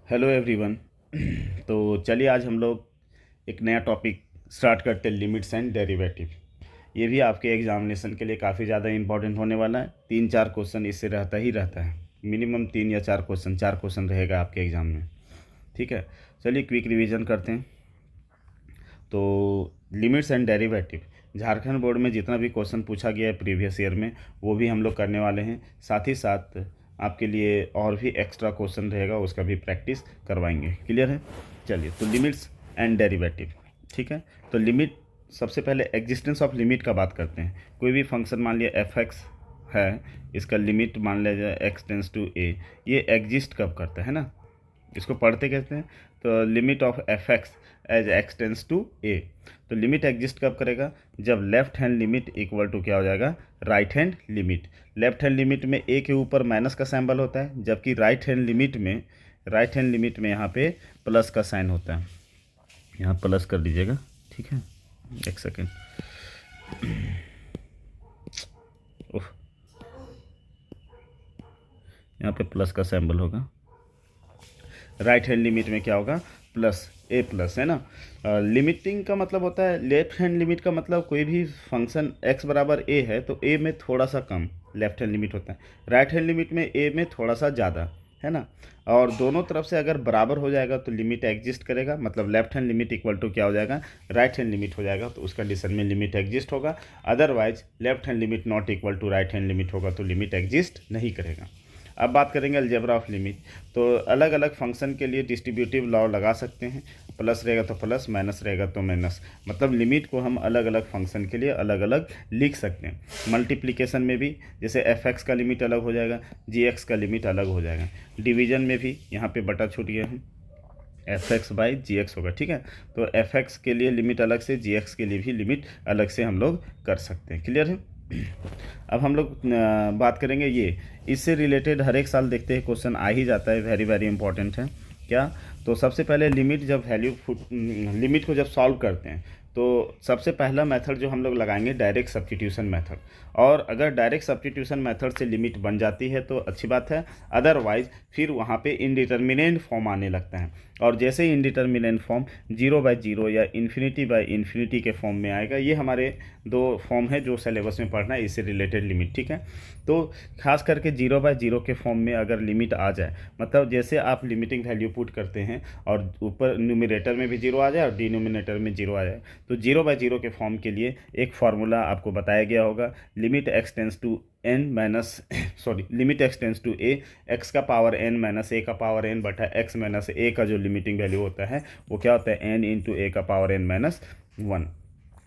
Hello everyone. तो चलिए आज हम लोग एक नया टॉपिक स्टार्ट करते हैं, लिमिट्स एंड डेरिवेटिव। ये भी आपके एग्जामिनेशन के लिए काफ़ी ज़्यादा इंपॉर्टेंट होने वाला है। 3-4 क्वेश्चन इससे रहता ही रहता है, मिनिमम 3 या 4 क्वेश्चन, 4 क्वेश्चन रहेगा आपके एग्ज़ाम में। ठीक है, चलिए क्विक रिवीजन करते हैं। तो limits and derivative, Jharkhand board में जितना भी क्वेश्चन पूछा गया है प्रीवियस ईयर में, वो भी हम लोग करने वाले हैं। साथ ही साथ आपके लिए और भी एक्स्ट्रा क्वेश्चन रहेगा, उसका भी प्रैक्टिस करवाएंगे। क्लियर है? चलिए, तो लिमिट्स एंड डेरिवेटिव। ठीक है, तो लिमिट, सबसे पहले एग्जिस्टेंस ऑफ लिमिट का बात करते हैं। कोई भी फंक्शन मान लिया एफ एक्स है, इसका लिमिट मान लिया जाए एक्स टेंस टू ए, ये एग्जिस्ट कब करता है ना, इसको पढ़ते कहते हैं। तो limit of F X as X tends to A, तो लिमिट एग्जिस्ट कब करेगा? जब left hand limit equal to क्या हो जाएगा? Right hand limit. Left hand limit में ए के ऊपर माइनस का सिंबल होता है, जबकि राइट हैंड लिमिट में यहाँ पे प्लस का साइन होता है। यहाँ प्लस कर दीजिएगा, ठीक है, एक सेकेंड। ओह, यहाँ पे प्लस का सिंबल होगा। राइट हैंड लिमिट में क्या होगा? प्लस, ए प्लस, है ना। लिमिटिंग का मतलब होता है, लेफ्ट हैंड लिमिट का मतलब कोई भी फंक्शन x बराबर a है तो a में थोड़ा सा कम लेफ्ट हैंड लिमिट होता है, राइट हैंड लिमिट में a में थोड़ा सा ज़्यादा, है ना। और दोनों तरफ से अगर बराबर हो जाएगा तो लिमिट एग्जिस्ट करेगा, मतलब left hand limit equal to क्या हो जाएगा? राइट हैंड लिमिट हो जाएगा, तो उस कंडीशन में लिमिट एग्जिस्ट होगा। Otherwise left hand limit not equal to right hand limit होगा तो लिमिट एग्जिस्ट नहीं करेगा। अब बात करेंगे अलजेब्रा ऑफ लिमिट। तो अलग अलग फंक्शन के लिए डिस्ट्रीब्यूटिव लॉ लगा सकते हैं। प्लस रहेगा तो प्लस, माइनस रहेगा तो माइनस, मतलब लिमिट को हम अलग अलग फंक्शन के लिए अलग अलग लिख सकते हैं। मल्टीप्लिकेशन में भी जैसे एफ एक्स का लिमिट अलग हो जाएगा, जी एक्स का लिमिट अलग हो जाएगा। डिवीजन में भी यहाँ पे बटा छूट गया है, f x by g x होगा। ठीक है, तो एफ एक्स के लिए लिमिट अलग से, जी एक्स के लिए भी लिमिट अलग से हम लोग कर सकते हैं। क्लियर है? अब हम लोग बात करेंगे ये, इससे रिलेटेड हर एक साल देखते हैं क्वेश्चन आ ही जाता है, वेरी वेरी इंपॉर्टेंट है। क्या? तो सबसे पहले लिमिट, जब लिमिट को जब सॉल्व करते हैं तो सबसे पहला मेथड जो हम लोग लगाएंगे डायरेक्ट सब्स्टिट्यूशन मेथड। और अगर डायरेक्ट सब्स्टिट्यूशन मेथड से लिमिट बन जाती है तो अच्छी बात है, अदरवाइज फिर वहाँ पे इनडिटर्मिनेंट फॉर्म आने लगता है। और जैसे ही इनडिटर्मिनेंट फॉर्म 0/0 या इन्फिनिटी के फॉर्म में आएगा, ये हमारे दो फॉर्म है जो सिलेबस में पढ़ना है, इससे रिलेटेड लिमिट। ठीक है, तो खास करके 0/0 के फॉर्म में अगर लिमिट आ जाए, मतलब जैसे आप लिमिटिंग वैल्यू पुट करते हैं और ऊपर न्यूमरेटर में भी 0 आ जाए और डिनोमिनेटर में 0 आ जाए, तो 0/0 के फॉर्म के लिए एक फार्मूला आपको बताया गया होगा, limit x tends to n minus limit x tends to a, x का पावर एन माइनस ए का पावर एन बटा एक्स माइनस ए का जो लिमिटिंग वैल्यू होता है वो क्या होता है? एन इंटू ए का पावर एन माइनस 1।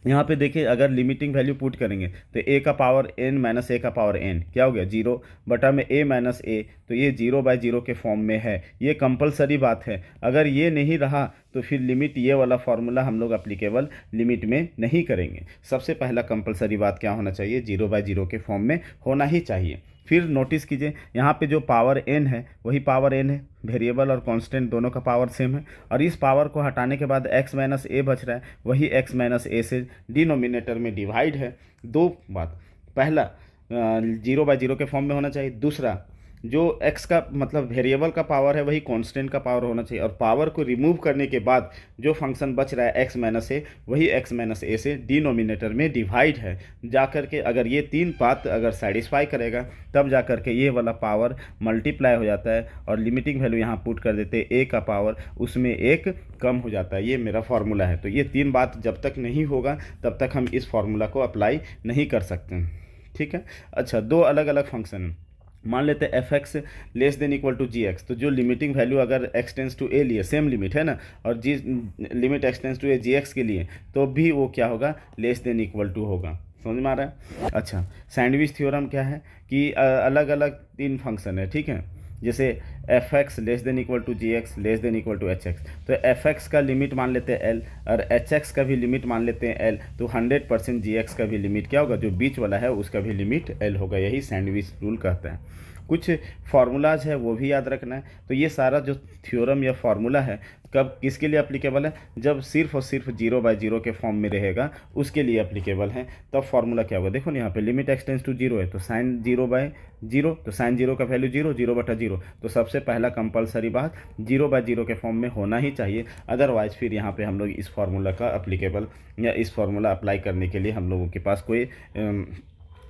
यहाँ पे देखिए, अगर लिमिटिंग वैल्यू पुट करेंगे तो ए का पावर एन माइनस ए का पावर एन क्या हो गया? 0 बटा में ए माइनस ए, तो ये 0/0 के फॉर्म में है। ये कंपलसरी बात है, अगर ये नहीं रहा तो फिर लिमिट, ये वाला फार्मूला हम लोग अप्लीकेबल लिमिट में नहीं करेंगे। सबसे पहला कंपलसरी बात क्या होना चाहिए? 0/0 के फॉर्म में होना ही चाहिए। फिर नोटिस कीजिए, यहाँ पे जो पावर एन है वही पावर एन है, वेरिएबल और कांस्टेंट दोनों का पावर सेम है। और इस पावर को हटाने के बाद एक्स माइनस ए बच रहा है, वही एक्स माइनस ए से डिनोमिनेटर में डिवाइड है। दो बात, पहला 0/0 के फॉर्म में होना चाहिए, दूसरा जो x का मतलब वेरिएबल का पावर है वही कांस्टेंट का पावर होना चाहिए, और पावर को रिमूव करने के बाद जो फंक्शन बच रहा है x माइनस ए, वही x माइनस ए से डिनोमिनेटर में डिवाइड है। जाकर के अगर ये तीन बात अगर सेटिस्फाई करेगा तब जाकर के ये वाला पावर मल्टीप्लाई हो जाता है और लिमिटिंग वैल्यू यहाँ पुट कर देते हैं, a का पावर उसमें एक कम हो जाता है। ये मेरा फार्मूला है। तो ये तीन बात जब तक नहीं होगा तब तक हम इस फार्मूला को अप्लाई नहीं कर सकते। ठीक है, अच्छा, दो अलग अलग फंक्शन हैं। मान लेते हैं F x less than equal to ji X, तो जो लिमिटिंग वैल्यू अगर एक्स टेंस टू ए लिए, सेम लिमिट है ना, और G limit x tends to A G X के लिए, तो भी वो क्या होगा? लेस देन इक्वल टू होगा। समझ में आ रहा है? अच्छा, सैंडविच थ्योरम क्या है कि अलग अलग तीन फंक्शन है, ठीक है, जैसे f x less than equal to ji x less than equal to h x, तो एफ एक्स का लिमिट मान लेते हैं एल और एच एक्स का भी लिमिट मान लेते हैं एल, तो 100% जी एक्स का भी लिमिट क्या होगा? जो बीच वाला है उसका भी लिमिट एल होगा। यही सैंडविच रूल कहता है। कुछ फार्मूलाज है वो भी याद रखना है। तो ये सारा जो थ्योरम या फार्मूला है कब किसके लिए एप्लीकेबल है, जब सिर्फ और सिर्फ 0/0 के फॉर्म में रहेगा उसके लिए एप्लीकेबल है। तब फार्मूला क्या होगा, देखो ना यहाँ पे लिमिट x टेंड्स टू 0 है तो साइन 0/0, तो साइन 0 का वैल्यू 0/0, तो सबसे पहला कंपलसरी बात 0/0 के फॉर्म में होना ही चाहिए। अदरवाइज फिर यहाँ पे हम लोग इस फार्मूला का एप्लीकेबल या इस फार्मूला अप्लाई करने के लिए हम लोगों के पास कोई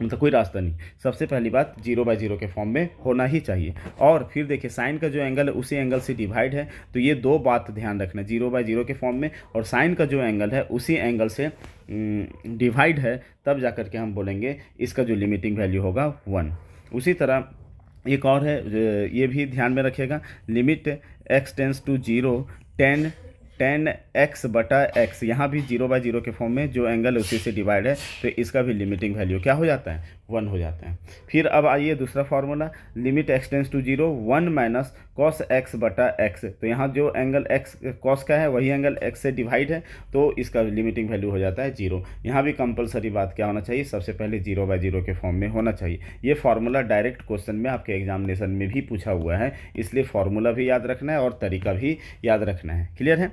मतलब कोई रास्ता नहीं। सबसे पहली बात 0/0 के फॉर्म में होना ही चाहिए। और फिर देखिए साइन का जो एंगल है उसी एंगल से डिवाइड है, तो ये दो बात ध्यान रखना, 0/0 के फॉर्म में और साइन का जो एंगल है उसी एंगल से डिवाइड है, तब जा कर के हम बोलेंगे इसका जो लिमिटिंग वैल्यू होगा 1। उसी तरह एक और है, ये भी ध्यान में रखिएगा, limit x tends to 0 10 x/x, यहाँ भी 0/0 के फॉर्म में जो एंगल है उसी से डिवाइड है, तो इसका भी लिमिटिंग वैल्यू क्या हो जाता है, 1 हो जाता है। फिर अब आइए दूसरा formula, limit x tends to 0 1 - cos x/x, तो यहाँ जो एंगल x cos का है वही एंगल x से डिवाइड है, तो इसका लिमिटिंग वैल्यू हो जाता है 0। यहाँ भी कंपलसरी बात क्या होना चाहिए, सबसे पहले 0/0 के फॉर्म में होना चाहिए। ये फार्मूला डायरेक्ट क्वेश्चन में आपके एग्जामिनेशन में भी पूछा हुआ है, इसलिए फार्मूला भी याद रखना है और तरीका भी याद रखना है। क्लियर है।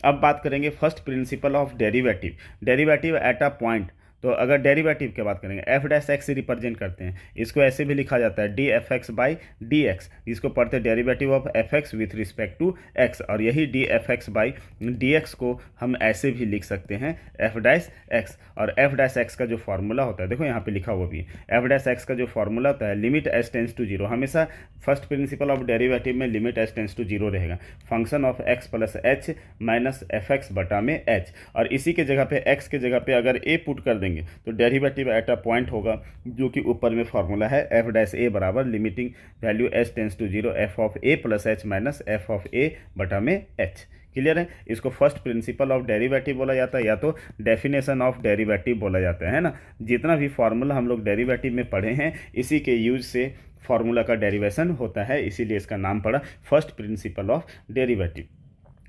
अब बात करेंगे first principle of derivative at a point. तो अगर डेरिवेटिव की बात करेंगे f'(x) रिप्रेजेंट करते हैं, इसको ऐसे भी लिखा जाता है dfx/dx, इसको पढ़ते हैं derivative of fx with respect to x, और यही dfx/dx को हम ऐसे भी लिख सकते हैं f'(x), और f'(x) का जो फार्मूला होता है देखो यहाँ पे लिखा हुआ भी है, f'(x) का जो फार्मूला होता है लिमिट s टेंस टू 0, हमेशा फर्स्ट प्रिंसिपल ऑफ डेरिवेटिव में लिमिट s टेंस टू 0 रहेगा, function of x + h minus fx बटा में h, और इसी के जगह पे x के जगह पे अगर a पुट कर देंगे तो डेरिवेटिव एट अ पॉइंट होगा, जो कि ऊपर में फार्मूला है f' बराबर limiting value s tends to 0 f(a + h minus f(a बटा में h। क्लियर है। इसको फर्स्ट प्रिंसिपल ऑफ डेरिवेटिव बोला जाता है या तो डेफिनेशन ऑफ डेरिवेटिव बोला जाता है ना। जितना भी फार्मूला हम लोग डेरिवेटिव में पढ़े हैं इसी के यूज से फार्मूला का डेरिवेशन होता है, इसीलिए इसका नाम पड़ा फर्स्ट प्रिंसिपल ऑफ डेरिवेटिव।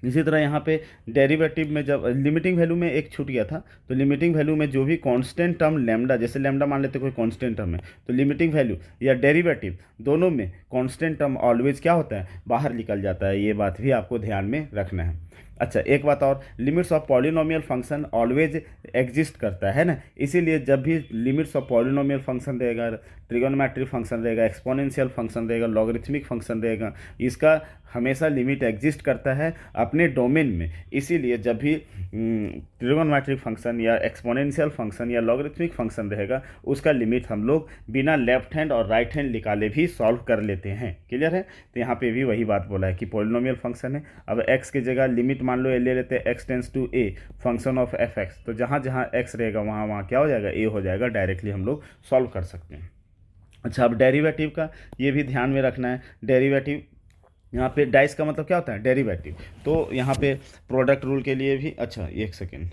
इसी तरह यहाँ पे डेरिवेटिव में जब लिमिटिंग वैल्यू में एक छूट गया था, तो लिमिटिंग वैल्यू में जो भी कांस्टेंट टर्म लैम्डा, जैसे लैम्डा मान लेते कोई कांस्टेंट टर्म है, तो लिमिटिंग वैल्यू या डेरिवेटिव दोनों में कांस्टेंट टर्म ऑलवेज क्या होता है, बाहर निकल जाता है। ये बात भी आपको ध्यान में रखना है। अच्छा एक बात और, limits of polynomial function always exist करता है ना, इसीलिए जब भी लिमिट्स ऑफ पॉलिनोमियल फंक्शन रहेगा, ट्रिगोनोमेट्रिक फंक्शन रहेगा, एक्सपोनेंशियल फंक्शन रहेगा, लॉगरिथमिक फंक्शन रहेगा, इसका हमेशा लिमिट एग्जिस्ट करता है अपने डोमेन में। इसीलिए जब भी ट्रिगोनोमेट्रिक फंक्शन या एक्सपोनेंशियल फंक्शन या लॉगरिथमिक फंक्शन रहेगा उसका लिमिट हम लोग बिना लेफ्ट हैंड और राइट हैंड निकाले भी सॉल्व कर लेते हैं। क्लियर है। तो यहाँ पे भी वही बात बोला है कि पॉलिनोमियल फंक्शन है, अब x की जगह लिमिट मान लो ले लेते हैं x tends to a function of fx, तो जहाँ जहाँ x रहेगा वहाँ वहाँ क्या हो जाएगा, a हो जाएगा, डायरेक्टली हम लोग सॉल्व कर सकते हैं। अच्छा अब डेरिवेटिव का ये भी ध्यान में रखना है, डेरिवेटिव यहाँ पे डाइस का मतलब क्या होता है, डेरिवेटिव। तो यहाँ पे प्रोडक्ट रूल के लिए भी, अच्छा एक सेकेंड,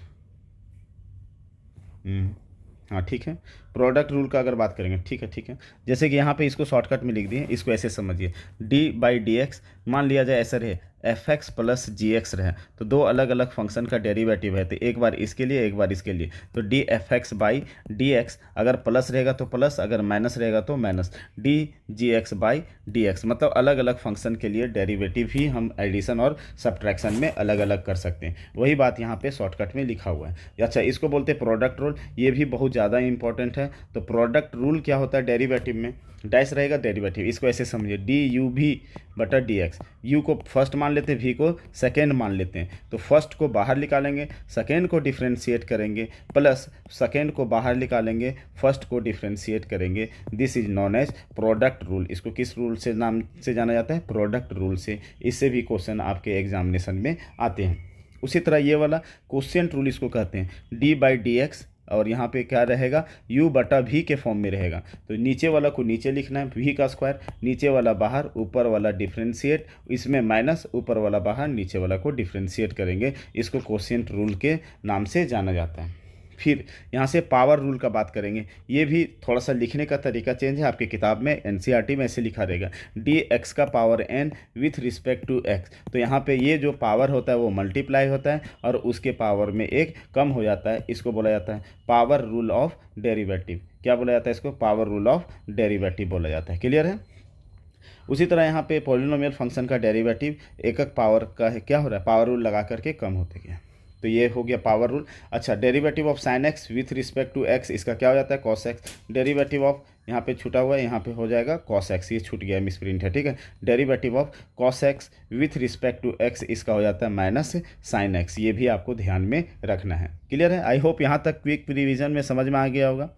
हाँ ठीक है, प्रोडक्ट रूल का अगर बात करेंगे, ठीक है, जैसे कि यहाँ पे इसको शॉर्टकट में लिख दिए, इसको ऐसे समझिए, d/dx मान लिया जाए ऐसा रहे fx + gx रहे, तो दो अलग अलग फंक्शन का डेरिवेटिव है, तो एक बार इसके लिए एक बार इसके लिए, तो dfx/dx अगर प्लस रहेगा तो प्लस, अगर माइनस रहेगा तो माइनस, dgx/dx मतलब अलग अलग फंक्शन के लिए डेरिवेटिव ही हम एडिशन और सब्ट्रैक्शन में अलग अलग कर सकते हैं। वही बात यहाँ पे शॉर्टकट में लिखा हुआ है। अच्छा इसको बोलते हैं प्रोडक्ट रूल, ये भी बहुत ज़्यादा इंपॉर्टेंट है। तो प्रोडक्ट रूल क्या होता है डेरिवेटिव में, डाइस रहेगा डेरिवेटिव, इसको ऐसे समझिए du/dx, u को फर्स्ट मान लेते हैं, v को सेकेंड मान लेते हैं, तो फर्स्ट को बाहर निकालेंगे, सेकेंड को डिफ्रेंशिएट करेंगे, प्लस सेकेंड को बाहर निकालेंगे, फर्स्ट को डिफ्रेंशिएट करेंगे। This is known as product rule. इसको किस रूल से नाम से जाना जाता है, प्रोडक्ट रूल से। इससे भी क्वेश्चन आपके एग्जामिनेशन में आते हैं। उसी तरह ये वाला क्वोशिएंट रूल इसको कहते हैं, d/dx, और यहाँ पे क्या रहेगा, u/v के फॉर्म में रहेगा, तो नीचे वाला को नीचे लिखना है, v का स्क्वायर, नीचे वाला बाहर, ऊपर वाला डिफ्रेंशिएट, इसमें माइनस, ऊपर वाला बाहर, नीचे वाला को डिफ्रेंशिएट करेंगे। इसको क्वोशिएंट रूल के नाम से जाना जाता है। फिर यहाँ से पावर रूल का बात करेंगे, ये भी थोड़ा सा लिखने का तरीका चेंज है, आपकी किताब में एनसीईआरटी में ऐसे लिखा रहेगा dx⁴n with respect to x, तो यहाँ पे ये जो पावर होता है वो मल्टीप्लाई होता है और उसके पावर में एक कम हो जाता है, इसको बोला जाता है पावर रूल ऑफ डेरिवेटिव। क्या बोला जाता है इसको, पावर रूल ऑफ डेरिवेटिव बोला जाता है। क्लियर है। उसी तरह यहाँ पे पॉलिनोमियल फंक्शन का डेरिवेटिव एकक पावर का है, क्या हो रहा है, पावर रूल लगा करके कम होते गया। तो ये हो गया पावर रूल। अच्छा, derivative of sine x with respect to x, इसका क्या हो जाता है, कॉस एक्स। डेरिवेटिव ऑफ, यहाँ पे छूटा हुआ है, यहाँ पे हो जाएगा कॉस एक्स, ये छूट गया, मिसप्रिंट है, ठीक है। Derivative of cos x with respect to x, इसका हो जाता है माइनस साइन एक्स। ये भी आपको ध्यान में रखना है। क्लियर है? आई होप यहाँ तक क्विक रिवीजन में समझ में आ गया होगा।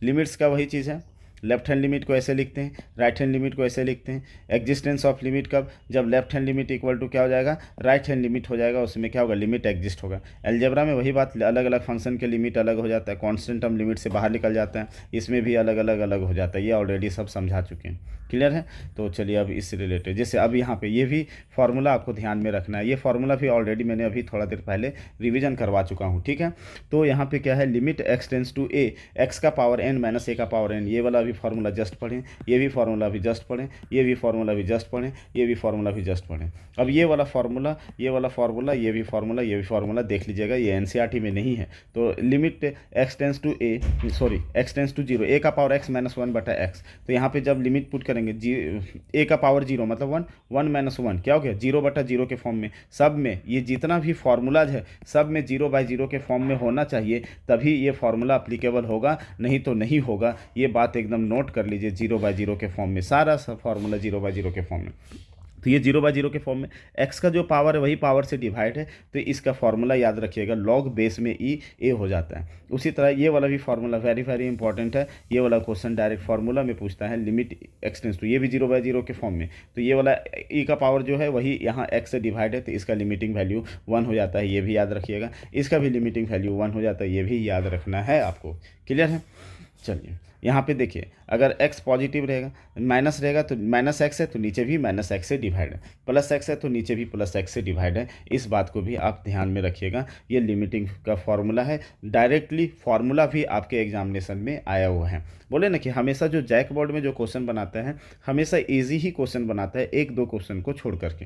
लिमिट्स का वही चीज़ है, लेफ्ट हैंड लिमिट को ऐसे लिखते हैं, राइट हैंड लिमिट को ऐसे लिखते हैं। एग्जिस्टेंस ऑफ लिमिट कब, जब left hand limit equal to क्या हो जाएगा, राइट हैंड लिमिट हो जाएगा, उसमें क्या होगा, लिमिट एग्जिस्ट होगा। अलजेब्रा में वही बात, अलग अलग फंक्शन के लिमिट अलग हो जाता है, कांस्टेंट टर्म लिमिट से बाहर निकल जाता है, इसमें भी अलग अलग हो जाता है। ये ऑलरेडी सब समझा चुके हैं। क्लियर है? तो चलिए अब इससे रिलेटेड, जैसे अब यहाँ पे ये भी फार्मूला आपको ध्यान में रखना है। ये फार्मूला भी ऑलरेडी मैंने अभी थोड़ा देर पहले रिवीजन करवा चुका हूँ, ठीक है। तो यहाँ पे क्या है, limit x tends to a, x का पावर एन माइनस ए का पावर एन, ये वाला भी फार्मूला जस्ट पढ़ें, ये भी फार्मूला भी जस्ट पढ़ें, ये भी फार्मूला भी जस्ट पढ़ें, ये भी फार्मूला भी जस्ट पढ़ें। अब ये वाला फार्मूला, ये वाला फार्मूला, ये भी फार्मूला, ये भी फार्मूला देख लीजिएगा, ये एनसीईआरटी में नहीं है। तो limit x tends to a, sorry x tends to zero, a का पावर एक्स माइनस वन बटा एक्स। तो यहाँ पे जब लिमिट पुट करेंगे, ए का पावर जीरो मतलब वन, वन माइनस वन क्या हो गया, जीरो बटा जीरो के फॉर्म में। सब में ये जितना भी फार्मूलाज है सब में जीरो बाई जीरो के फॉर्म में होना चाहिए, तभी ये फार्मूला अप्लीकेबल होगा, नहीं तो नहीं होगा। ये बात एकदम नोट कर लीजिए, जीरो बाई जीरो के फॉर्म में, सारा फार्मूला जीरो बाई जीरो के फॉर्म में। तो ये जीरो बाई जीरो के फॉर्म में, एक्स का जो पावर है वही पावर से डिवाइड है, तो इसका फार्मूला याद रखिएगा, लॉग बेस में ई ए हो जाता है। उसी तरह ये वाला भी फार्मूला वेरी वेरी इंपॉर्टेंट है। ये वाला क्वेश्चन डायरेक्ट फार्मूला में पूछता है, लिमिट एक्स टेंस टू, ये भी जीरो बाई जीरो के फॉर्म में। तो ये वाला ई का पावर जो है वही यहाँ एक्स से डिवाइड है, तो इसका लिमिटिंग वैल्यू वन हो जाता है, ये भी याद रखिएगा। इसका भी लिमिटिंग वैल्यू वन हो जाता है, ये भी याद रखना है आपको। क्लियर है? चलिए यहाँ पे देखिए, अगर x पॉजिटिव रहेगा, माइनस रहेगा तो माइनस एक्स है तो नीचे भी माइनस एक्स से डिवाइड है, प्लस एक्स है तो नीचे भी प्लस एक्स से डिवाइड है। इस बात को भी आप ध्यान में रखिएगा। ये लिमिटिंग का फॉर्मूला है, डायरेक्टली फॉर्मूला भी आपके एग्जामिनेशन में आया हुआ है। बोले ना कि हमेशा जो जैक बोर्ड में जो क्वेश्चन बनाता है हमेशा ईजी ही क्वेश्चन बनाता है, एक दो क्वेश्चन को छोड़ करके।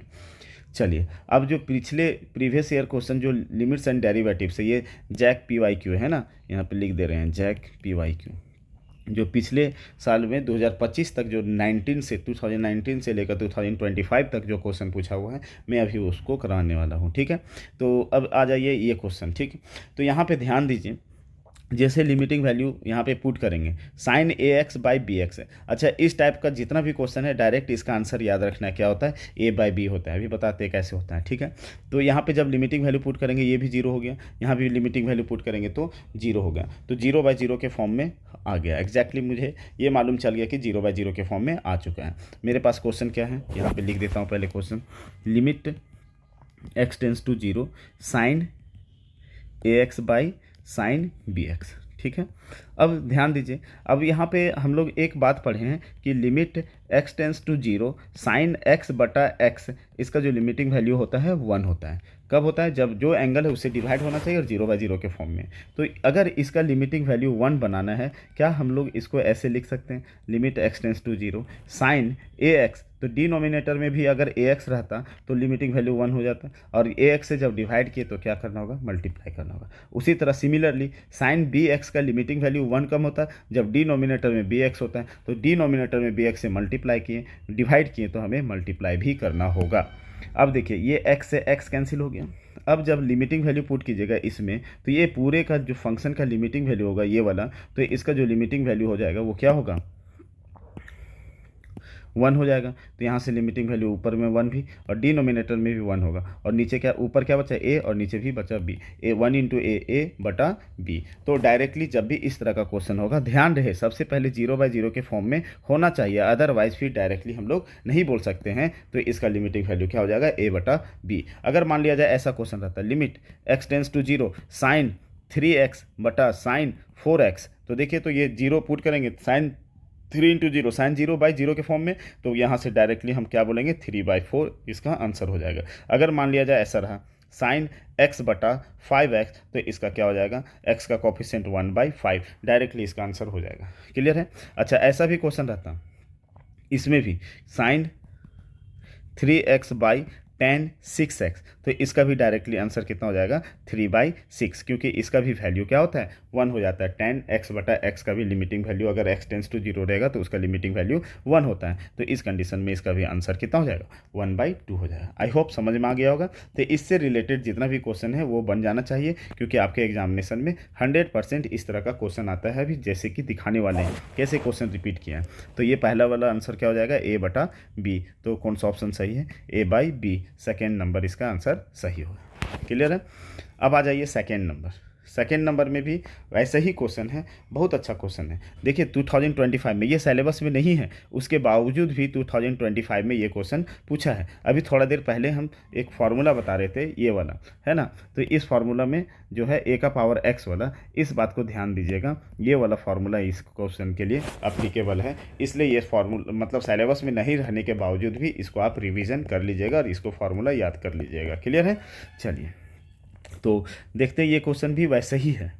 चलिए अब जो पिछले प्रीवियस ईयर क्वेश्चन जो लिमिट्स एंड डेरिवेटिव्स है, ये जैक PYQ है ना, यहाँ पे लिख दे रहे हैं जैक PYQ, जो पिछले साल में 2025 तक जो 2019 से लेकर 2025 तक जो क्वेश्चन पूछा हुआ है, मैं अभी उसको कराने वाला हूँ, ठीक है। तो अब आ जाइए ये क्वेश्चन, ठीक है। तो यहाँ पे ध्यान दीजिए, जैसे लिमिटिंग वैल्यू यहाँ पे पुट करेंगे, sine a x by b x है। अच्छा, इस टाइप का जितना भी क्वेश्चन है डायरेक्ट इसका आंसर याद रखना है, क्या होता है, ए बाई बी होता है। अभी बताते हैं कैसे होता है, ठीक है। तो यहाँ पे जब लिमिटिंग वैल्यू पुट करेंगे ये भी जीरो हो गया, यहाँ भी लिमिटिंग वैल्यू पुट करेंगे तो जीरो हो गया, तो जीरो बाई जीरो के फॉर्म में आ गया। एग्जैक्टली मुझे ये मालूम चल गया कि जीरो बाई जीरो के फॉर्म में आ चुका है। मेरे पास क्वेश्चन क्या है, यहाँ पर लिख देता हूँ पहले question, limit x tends to zero sine a x by sine b x, ठीक है। अब ध्यान दीजिए, अब यहाँ पे हम लोग एक बात पढ़े हैं कि limit x tends to zero sine x बटा एक्स, इसका जो लिमिटिंग वैल्यू होता है वन होता है। कब होता है, जब जो एंगल है उससे डिवाइड होना चाहिए और जीरो बाई जीरो के फॉर्म में। तो अगर इसका लिमिटिंग वैल्यू वन बनाना है, क्या हम लोग इसको ऐसे लिख सकते हैं, limit x tends to zero sine a x, तो डिनोमिनेटर में भी अगर ए एक्स रहता तो लिमिटिंग वैल्यू वन हो जाता, और ए एक्स से जब डिवाइड किए तो क्या करना होगा, मल्टीप्लाई करना होगा। उसी तरह सिमिलरली साइन बी एक्स का लिमिटिंग वैल्यू वन कम होता है जब डिनोमिनेटर में बी एक्स होता है, तो डिनोमिनेटर में बी एक्स से मल्टीप्लाई किए, डिवाइड किए तो हमें मल्टीप्लाई भी करना होगा। अब देखिए ये x से x कैंसिल हो गया। अब जब लिमिटिंग वैल्यू पुट कीजिएगा इसमें, तो ये पूरे का जो फंक्शन का लिमिटिंग वैल्यू होगा ये वाला, तो इसका जो लिमिटिंग वैल्यू हो जाएगा वो क्या होगा, वन हो जाएगा। तो यहाँ से लिमिटिंग वैल्यू ऊपर में वन भी और डिनोमिनेटर में भी वन होगा, और नीचे क्या, ऊपर क्या बचा, ए, और नीचे भी बचा बी, ए वन इंटू ए बटा बी। तो डायरेक्टली जब भी इस तरह का क्वेश्चन होगा, ध्यान रहे सबसे पहले जीरो बाई जीरो के फॉर्म में होना चाहिए, अदरवाइज फिर डायरेक्टली हम लोग नहीं बोल सकते हैं। तो इसका लिमिटिंग वैल्यू क्या हो जाएगा, ए बटा बी। अगर मान लिया जाए ऐसा क्वेश्चन रहता है, limit x tends to zero sine 3x बटा साइन 4x, तो देखिए तो ये जीरो पुट करेंगे, sine 3 into zero sine zero by zero के फॉर्म में, तो यहाँ से डायरेक्टली हम क्या बोलेंगे, 3/4 इसका आंसर हो जाएगा। अगर मान लिया जाए ऐसा रहा साइन x बटा 5x, तो इसका क्या हो जाएगा, x का कोफिशिएंट 1/5, डायरेक्टली इसका आंसर हो जाएगा। क्लियर है? अच्छा, ऐसा भी क्वेश्चन रहता, इसमें भी sign 3x by tan 6x, तो इसका भी डायरेक्टली आंसर कितना हो जाएगा 3/6, क्योंकि इसका भी वैल्यू क्या होता है 1 हो जाता है। tan x/x का भी लिमिटिंग वैल्यू अगर x टेंस टू 0 रहेगा तो उसका लिमिटिंग वैल्यू 1 होता है। तो इस कंडीशन में इसका भी आंसर कितना हो जाएगा 1/2 हो जाएगा। आई होप समझ में आ गया होगा। तो इससे रिलेटेड जितना भी क्वेश्चन है वो बन जाना चाहिए, क्योंकि आपके एग्जामिनेशन में 100% इस तरह का क्वेश्चन आता है अभी, जैसे कि दिखाने वाले हैं कैसे क्वेश्चन रिपीट किए हैं। तो ये पहला वाला आंसर क्या हो जाएगा A/B, तो कौन सा ऑप्शन सही है A/B, सेकेंड नंबर इसका आंसर सही होगा। क्लियर है। अब आ जाइए सेकेंड नंबर। सेकेंड नंबर में भी वैसे ही क्वेश्चन है, बहुत अच्छा क्वेश्चन है। देखिए 2025 में, ये सिलेबस में नहीं है, उसके बावजूद भी 2025 में ये क्वेश्चन पूछा है। अभी थोड़ा देर पहले हम एक फार्मूला बता रहे थे, ये वाला है ना, तो इस फार्मूला में जो है a का पावर x वाला, इस बात को ध्यान दीजिएगा, ये वाला फार्मूला इस क्वेश्चन के लिए अप्लीकेबल है। इसलिए ये फार्मूला मतलब सिलेबस में नहीं रहने के बावजूद भी इसको आप रिविज़न कर लीजिएगा और इसको फार्मूला याद कर लीजिएगा। क्लियर है। चलिए तो देखते हैं, ये क्वेश्चन भी वैसे ही है।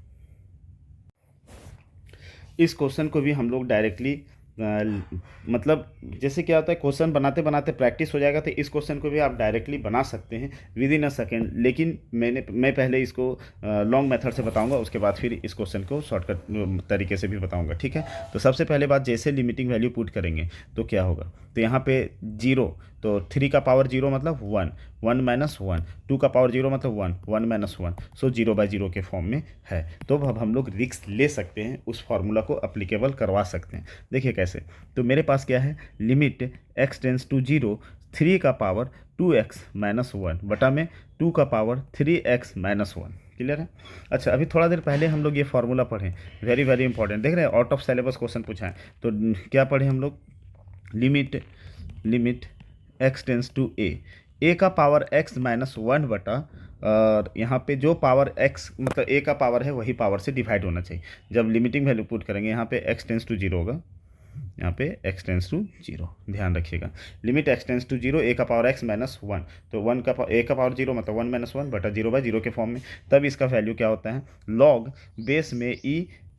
इस क्वेश्चन को भी हम लोग डायरेक्टली मतलब जैसे क्या होता है क्वेश्चन बनाते बनाते प्रैक्टिस हो जाएगा, तो इस क्वेश्चन को भी आप डायरेक्टली बना सकते हैं विद इन अ सेकेंड। लेकिन मैं पहले इसको लॉन्ग मेथड से बताऊंगा, उसके बाद फिर इस क्वेश्चन को शॉर्टकट तरीके से भी बताऊंगा। ठीक है। तो सबसे पहले बात, जैसे लिमिटिंग वैल्यू पुट करेंगे तो क्या होगा, तो यहाँ पे 0, तो 3 का पावर 0 मतलब 1, 1 - 1, 2 का पावर 0 मतलब 1, 1 - 1, सो 0/0 के फॉर्म में है। तो अब हम लोग रिस्क ले सकते हैं, उस फार्मूला को अप्लीकेबल करवा सकते हैं। देखिए कैसे, तो मेरे पास क्या है, लिमिट x टेंस टू 0, 3 का पावर 2x - 1 बटा में 2 का पावर 3x - 1। क्लियर है। अच्छा, अभी थोड़ा देर पहले हम लोग ये फार्मूला पढ़े, वेरी वेरी इंपॉर्टेंट, देख रहे हैं आउट ऑफ सिलेबस क्वेश्चन पूछा है। तो क्या पढ़े हम लोग, limit x tends to a का पावर x - 1 बटा, और यहाँ पे जो पावर x मतलब a का पावर है वही पावर से डिवाइड होना चाहिए। जब लिमिटिंग वैल्यू पुट करेंगे यहाँ पे x टेंस टू 0 होगा, यहाँ पे x टेंस टू 0, ध्यान रखिएगा। Limit x tends to 0, a का पावर x - 1, तो a का पावर 0 मतलब 1 - 1 बटा 0/0 के फॉर्म में। तब इसका वैल्यू क्या होता है, लॉग बेस में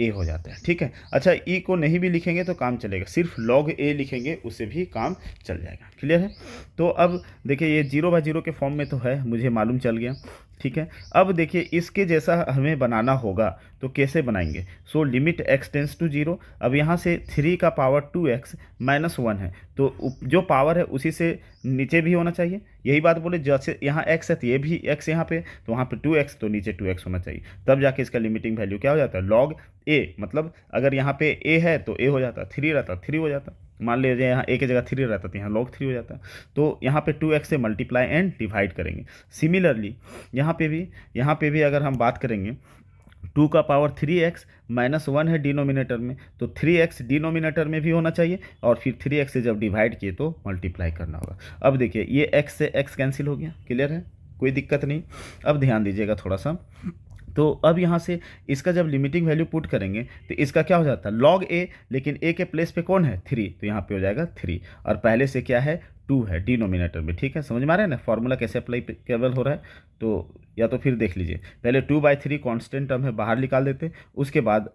a हो जाता है। ठीक है। अच्छा, e को नहीं भी लिखेंगे तो काम चलेगा, सिर्फ log a लिखेंगे उससे भी काम चल जाएगा। क्लियर है। तो अब देखिए ये 0/0 के फॉर्म में तो है, मुझे मालूम चल गया। ठीक है। अब देखिए इसके जैसा हमें बनाना होगा, तो कैसे बनाएंगे, so limit x tends to 0, अब यहाँ से 3 का पावर 2x - 1 है, तो जो पावर है उसी से नीचे भी होना चाहिए। यही बात बोले, जैसे यहाँ x है तो ये भी x यहाँ पे, तो वहाँ पे 2x, तो नीचे 2x होना चाहिए। तब जाके इसका लिमिटिंग वैल्यू क्या हो जाता है, log a, मतलब अगर यहाँ पे a है तो a हो जाता, 3 रहता 3 हो जाता। मान लीजिए यहाँ a की जगह 3 रहता तो यहाँ log 3 हो जाता। तो यहाँ पे 2x से मल्टीप्लाई एंड डिवाइड करेंगे। सिमिलरली यहाँ पे भी अगर हम बात करेंगे, 2 का पावर 3x - 1 है डिनोमिनेटर में, तो 3x डिनोमिनेटर में भी होना चाहिए, और फिर 3x से जब डिवाइड किए तो मल्टीप्लाई करना होगा। अब देखिए ये x से x कैंसिल हो गया। क्लियर है, कोई दिक्कत नहीं। अब ध्यान दीजिएगा थोड़ा सा, तो अब यहाँ से इसका जब लिमिटिंग वैल्यू पुट करेंगे तो इसका क्या हो जाता है, log a, लेकिन a के प्लेस पे कौन है 3, तो यहाँ पे हो जाएगा 3, और पहले से क्या है 2 है डिनोमिनेटर में। ठीक है, समझ में आ रहा है ना फार्मूला कैसे अप्लीकेबल हो रहा है। तो या तो फिर देख लीजिए, पहले 2/3 कांस्टेंट टर्म है बाहर निकाल देते हैं, उसके बाद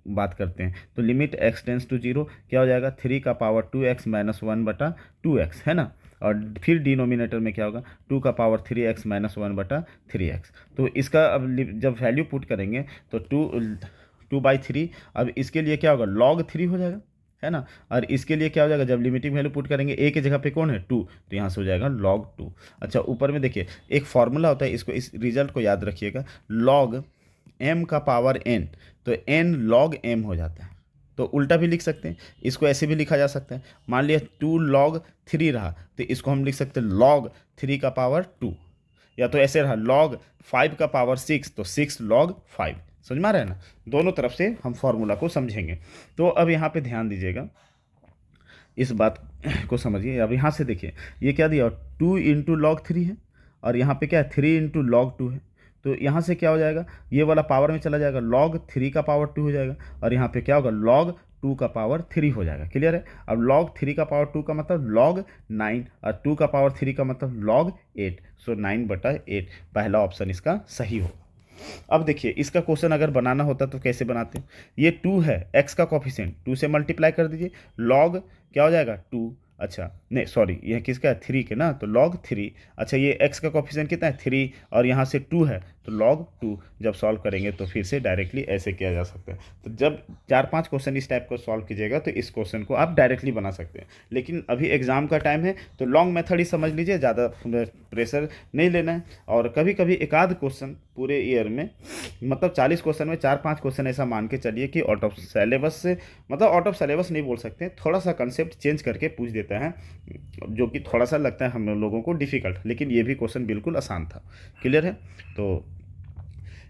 बात करते हैं। तो लिमिट x टेंस टू 0 क्या हो जाएगा, 3 का पावर 2x - 1 बटा 2x है ना, और फिर डिनोमिनेटर में क्या होगा, 2 का पावर 3x - 1 बटा 3x। तो इसका अब जब वैल्यू पुट करेंगे तो 2/3, अब इसके लिए क्या होगा, log 3 हो जाएगा, है ना, और इसके लिए क्या हो जाएगा, जब लिमिटिंग वैल्यू पुट करेंगे a की जगह पे कौन है 2, तो यहाँ से हो जाएगा log 2। अच्छा, ऊपर में देखिए एक फॉर्मूला होता है, इसको इस रिजल्ट को याद रखिएगा, log m का पावर n, तो n log m हो जाता है। तो उल्टा भी लिख सकते हैं, इसको ऐसे भी लिखा जा सकता है। मान लिया 2 log 3 रहा, तो इसको हम लिख सकते हैं log 3 का पावर 2, या तो ऐसे रहा log 5 का पावर 6, तो 6 log 5। समझ में आ रहा है ना, दोनों तरफ से हम फॉर्मूला को समझेंगे। तो अब यहाँ पे ध्यान दीजिएगा, इस बात को समझिए। अब यहाँ से देखिए ये क्या दिया, 2 × log 3 है, और यहाँ पे क्या है 3 × log 2 है। तो यहाँ से क्या हो जाएगा, ये वाला पावर में चला जाएगा, log 3 का पावर 2 हो जाएगा, और यहाँ पे क्या होगा, log 2 का पावर 3 हो जाएगा। क्लियर है। अब log 3 का पावर 2 का मतलब log 9, और 2 का पावर 3 का मतलब log 8, सो 9/8 पहला ऑप्शन इसका सही होगा। अब देखिए इसका क्वेश्चन अगर बनाना होता तो कैसे बनाते हैं, ये 2 है, x का कोफिशिएंट 2 से मल्टीप्लाई कर दीजिए, log क्या हो जाएगा 2, अच्छा नहीं सॉरी, यह किसका है, 3 के ना, तो log 3। अच्छा ये x का कोफिशिएंट कितना है, 3, और यहाँ से 2 है तो log 2। जब सॉल्व करेंगे तो फिर से डायरेक्टली ऐसे किया जा सकता है। तो जब 4-5 क्वेश्चन इस टाइप को सॉल्व कीजिएगा तो इस क्वेश्चन को आप डायरेक्टली बना सकते हैं। लेकिन अभी एग्जाम का टाइम है तो लॉन्ग मेथड ही समझ लीजिए, ज़्यादा प्रेशर नहीं लेना है। और कभी कभी एक आध क्वेश्चन पूरे ईयर में, मतलब 40 क्वेश्चन में 4-5 क्वेश्चन ऐसा मान के चलिए कि आउट ऑफ सिलेबस से, मतलब आउट ऑफ सिलेबस नहीं बोल सकते, थोड़ा सा कंसेप्ट चेंज करके पूछ देता है, जो कि थोड़ा सा लगता है हम लोगों को डिफ़िकल्ट, लेकिन ये भी क्वेश्चन बिल्कुल आसान था। क्लियर है? तो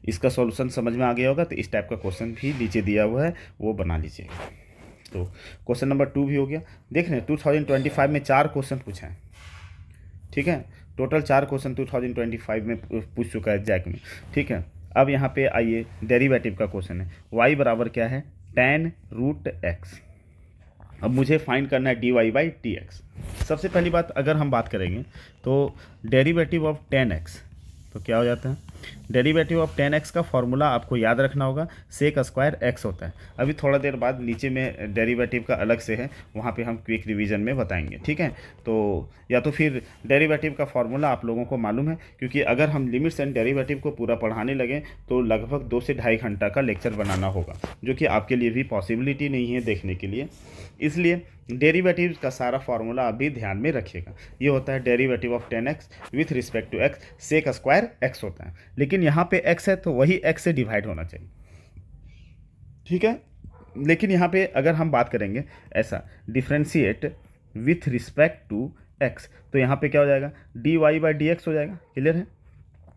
इसका सॉल्यूशन समझ में आ गया होगा। तो इस टाइप का क्वेश्चन भी नीचे दिया हुआ है, वो बना लीजिएगा। तो क्वेश्चन नंबर 2 भी हो गया। देख रहे हैं 2025 में 4 क्वेश्चन पूछे हैं, ठीक है, टोटल 4 क्वेश्चन 2025 में पूछ चुका है जैक में, ठीक है। अब यहाँ पे आइए, डेरिवेटिव का क्वेश्चन है, y बराबर क्या है, tan रूट एक्स। अब मुझे फाइंड करना है dy/dx। सबसे पहली बात अगर हम बात करेंगे तो डेरिवेटिव ऑफ tan x तो क्या हो जाता है, डेरिवेटिव ऑफ tan x का फॉर्मूला आपको याद रखना होगा, सेक स्क्वायर x होता है। अभी थोड़ा देर बाद नीचे में डेरिवेटिव का अलग से है, वहाँ पे हम क्विक रिवीजन में बताएंगे, ठीक है। तो या तो फिर डेरिवेटिव का फॉर्मूला आप लोगों को मालूम है, क्योंकि अगर हम लिमिट्स एंड डेरिवेटिव को पूरा पढ़ाने लगें तो लगभग 2 से ढाई घंटा का लेक्चर बनाना होगा, जो कि आपके लिए भी पॉसिबिलिटी नहीं है देखने के लिए। इसलिए डेरिवेटिव का सारा फार्मूला आप भी ध्यान में रखिएगा। ये होता है derivative of tan x with respect to x, sec square x होता है। लेकिन यहाँ पे x है तो वही x से डिवाइड होना चाहिए, ठीक है। लेकिन यहाँ पे अगर हम बात करेंगे ऐसा, differentiate with respect to x, तो यहाँ पे क्या हो जाएगा, dy/dx हो जाएगा। क्लियर है?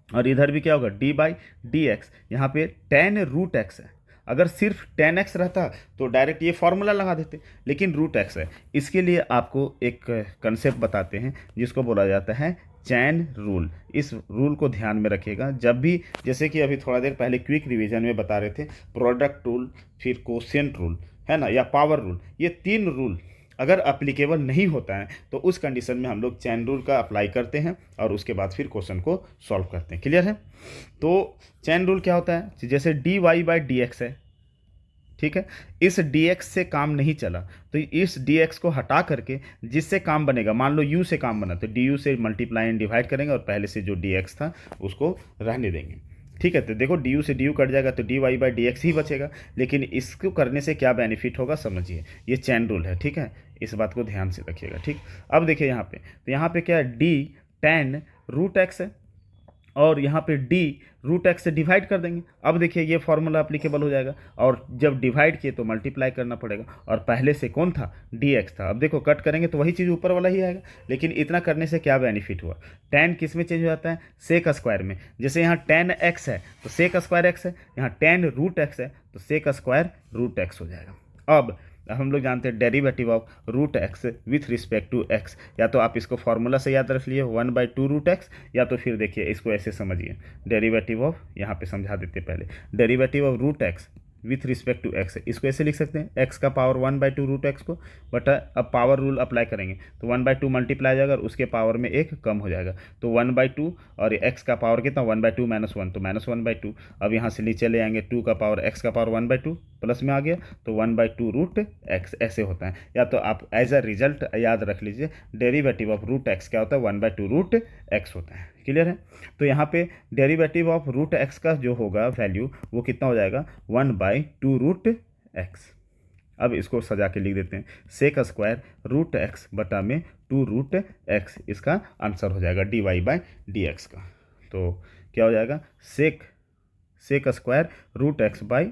और इधर भी क्या होगा, d/dx। यहाँ पे tan रूट x है, अगर सिर्फ tan x रहता तो डायरेक्ट ये फॉर्मूला लगा देते, लेकिन रूट x है। इसके लिए आपको एक कंसेप्ट बताते हैं जिसको बोला जाता है चैन रूल। इस रूल को ध्यान में रखिएगा जब भी, जैसे कि अभी थोड़ा देर पहले क्विक रिवीजन में बता रहे थे, प्रोडक्ट रूल, फिर कोशेंट रूल है ना, या पावर रूल, ये 3 रूल अगर अप्लीकेबल नहीं होता है तो उस कंडीशन में हम लोग चैन रूल का अप्लाई करते हैं और उसके बाद फिर क्वेश्चन को सॉल्व करते हैं। क्लियर है? तो चैन रूल क्या होता है, जैसे dy/dx है, ठीक है, इस dx से काम नहीं चला तो इस dx को हटा करके जिससे काम बनेगा, मान लो u से काम बना तो du से मल्टीप्लाई एंड डिवाइड करेंगे और पहले से जो dx था उसको रहने देंगे, ठीक है। तो देखो du से du कट जाएगा तो dy/dx ही बचेगा। लेकिन इसको करने से क्या बेनिफिट होगा समझिए, ये चैन रूल है, ठीक है, इस बात को ध्यान से रखिएगा, ठीक। अब देखिए यहाँ पे, तो यहाँ पे क्या है, d tan रूट एक्स है और यहाँ पे d रूट एक्स से डिवाइड कर देंगे। अब देखिए ये फॉर्मूला अप्लीकेबल हो जाएगा, और जब डिवाइड किए तो मल्टीप्लाई करना पड़ेगा, और पहले से कौन था, dx था। अब देखो कट करेंगे तो वही चीज़ ऊपर वाला ही आएगा। लेकिन इतना करने से क्या बेनिफिट हुआ, tan किस में चेंज हो जाता है, सेक स्क्वायर में। जैसे यहाँ tan x है तो सेक स्क्वायर x है, यहाँ tan रूट एक्स है तो सेक स्क्वायर रूट एक्स हो जाएगा। अब हम लोग जानते हैं derivative of root x with respect to x, या तो आप इसको फॉर्मूला से याद रख लिए 1/2 रूट एक्स, या तो फिर देखिए इसको ऐसे समझिए, डेरिवेटिव ऑफ, यहाँ पे समझा देते पहले, derivative of root x with respect to x, इसको ऐसे लिख सकते हैं, एक्स का पावर 1/2 रूट एक्स को, बट अब पावर रूल अप्लाई करेंगे तो 1/2 मल्टीप्लाई जाएगा और उसके पावर में 1 कम हो जाएगा, तो 1/2, और एक्स का पावर कितना, 1/2 - 1 तो -1/2। अब यहाँ से नीचे ले आएंगे, 2 का पावर, एक्स का पावर 1/2 प्लस में आ गया तो 1/2 रूट एक्स, ऐसे होता है। या तो आप एज अ रिजल्ट याद रख लीजिए, डेरिवेटिव ऑफ रूट एक्स क्या होता है, 1/2 रूट एक्स होता है। क्लियर है? तो यहाँ पे डेरिवेटिव ऑफ रूट एक्स का जो होगा वैल्यू वो कितना हो जाएगा, 1/2 रूट एक्स। अब इसको सजा के लिख देते हैं, सेक स्क्वायर रूट एक्स बटा में 2 रूट एक्स, इसका आंसर हो जाएगा dy/dx का। तो क्या हो जाएगा, sec square root x by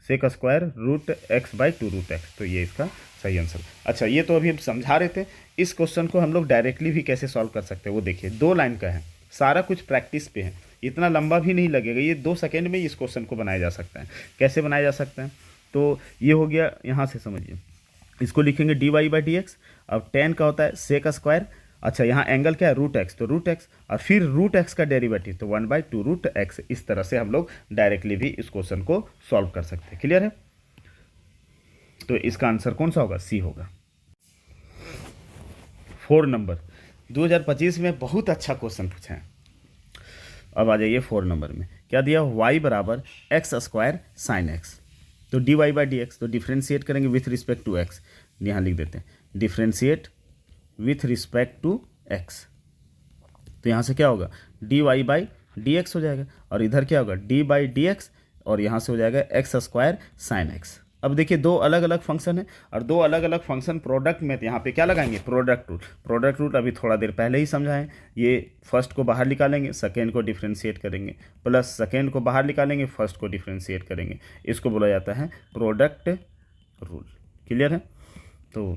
sec square root x by 2 root x, तो ये इसका सही आंसर। अच्छा, ये तो अभी हम समझा रहे थे, इस क्वेश्चन को हम लोग डायरेक्टली भी कैसे सॉल्व कर सकते हैं वो देखिए, 2 लाइन का है, सारा कुछ प्रैक्टिस पे है, इतना लंबा भी नहीं लगेगा, ये 2 सेकेंड में इस क्वेश्चन को बनाया जा सकता है। कैसे बनाया जा सकता है, तो ये हो गया, यहाँ से समझिए, इसको लिखेंगे dy/dx। अब tan का होता है सेक स्क्वायर, अच्छा यहाँ एंगल क्या है, रूट एक्स, तो रूट एक्स, और फिर रूट एक्स का डेरिवेटिव तो 1/2 रूट एक्स। इस तरह से हम लोग डायरेक्टली भी इस क्वेश्चन को सॉल्व कर सकते हैं। क्लियर है? तो इसका आंसर कौन सा होगा, सी होगा। 4 नंबर 2025 में बहुत अच्छा क्वेश्चन पूछा है। अब आ जाइए 4 नंबर में, क्या दिया, y बराबर एक्स स्क्वायर साइन एक्स, तो dy/dx, तो डिफ्रेंशिएट करेंगे विथ रिस्पेक्ट टू x, यहाँ लिख देते हैं differentiate with respect to x, तो यहाँ से क्या होगा d y by d x हो जाएगा, और इधर क्या होगा डी बाई डी एक्स, और यहाँ से हो जाएगा एक्स स्क्वायर साइन एक्स। अब देखिए दो अलग अलग फंक्शन है, और दो अलग अलग फंक्शन प्रोडक्ट में, तो यहाँ पे क्या लगाएंगे प्रोडक्ट रूल। प्रोडक्ट रूल अभी थोड़ा देर पहले ही समझाएं, ये फर्स्ट को बाहर निकालेंगे, सेकेंड को डिफ्रेंशिएट करेंगे, प्लस सेकेंड को बाहर निकालेंगे, फर्स्ट को डिफ्रेंशिएट करेंगे, इसको बोला जाता है प्रोडक्ट रूल। क्लियर है? तो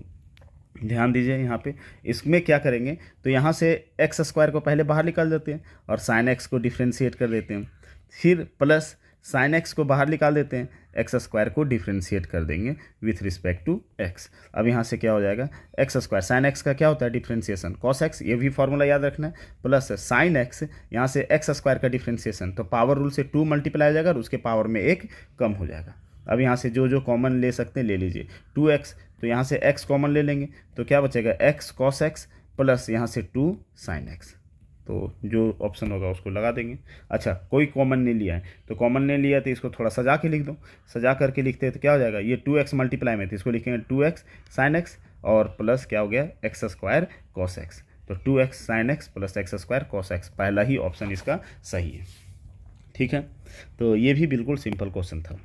ध्यान दीजिए यहाँ पे इसमें क्या करेंगे, तो यहाँ से एक्स स्क्वायर को पहले बाहर निकाल देते हैं और साइन एक्स को डिफ्रेंशिएट कर देते हैं, फिर प्लस साइन एक्स को बाहर निकाल देते हैं, एक्स स्क्वायर को डिफ्रेंशिएट कर देंगे विथ रिस्पेक्ट टू एक्स। अब यहाँ से क्या हो जाएगा एक्स स्क्वायर, साइन एक्स का क्या होता है डिफ्रेंशिएशन कॉस एक्स, ये भी फॉर्मूला याद रखना है, प्लस साइन एक्स, यहाँ से एक्स स्क्वायर का डिफ्रेंशिएशन, तो पावर रूल से 2 मल्टीप्लाई हो जाएगा और उसके पावर में 1 कम हो जाएगा। अब यहाँ से जो जो कॉमन ले सकते हैं ले लीजिए, 2x, तो यहाँ से x कॉमन ले लेंगे, तो क्या बचेगा x cos x प्लस यहाँ से 2 sin x, तो जो ऑप्शन होगा उसको लगा देंगे। अच्छा कोई कॉमन नहीं लिया है, तो कॉमन नहीं लिया तो इसको थोड़ा सजा के लिख दो, सजा करके लिखते हैं तो क्या हो जाएगा, ये 2x मल्टीप्लाई में, तो इसको लिखेंगे 2x sin x और प्लस क्या हो गया एक्स स्क्वायर cos x, तो 2x sin x plus x square cos x, पहला ही ऑप्शन इसका सही है। ठीक है, तो ये भी बिल्कुल सिंपल क्वेश्चन था।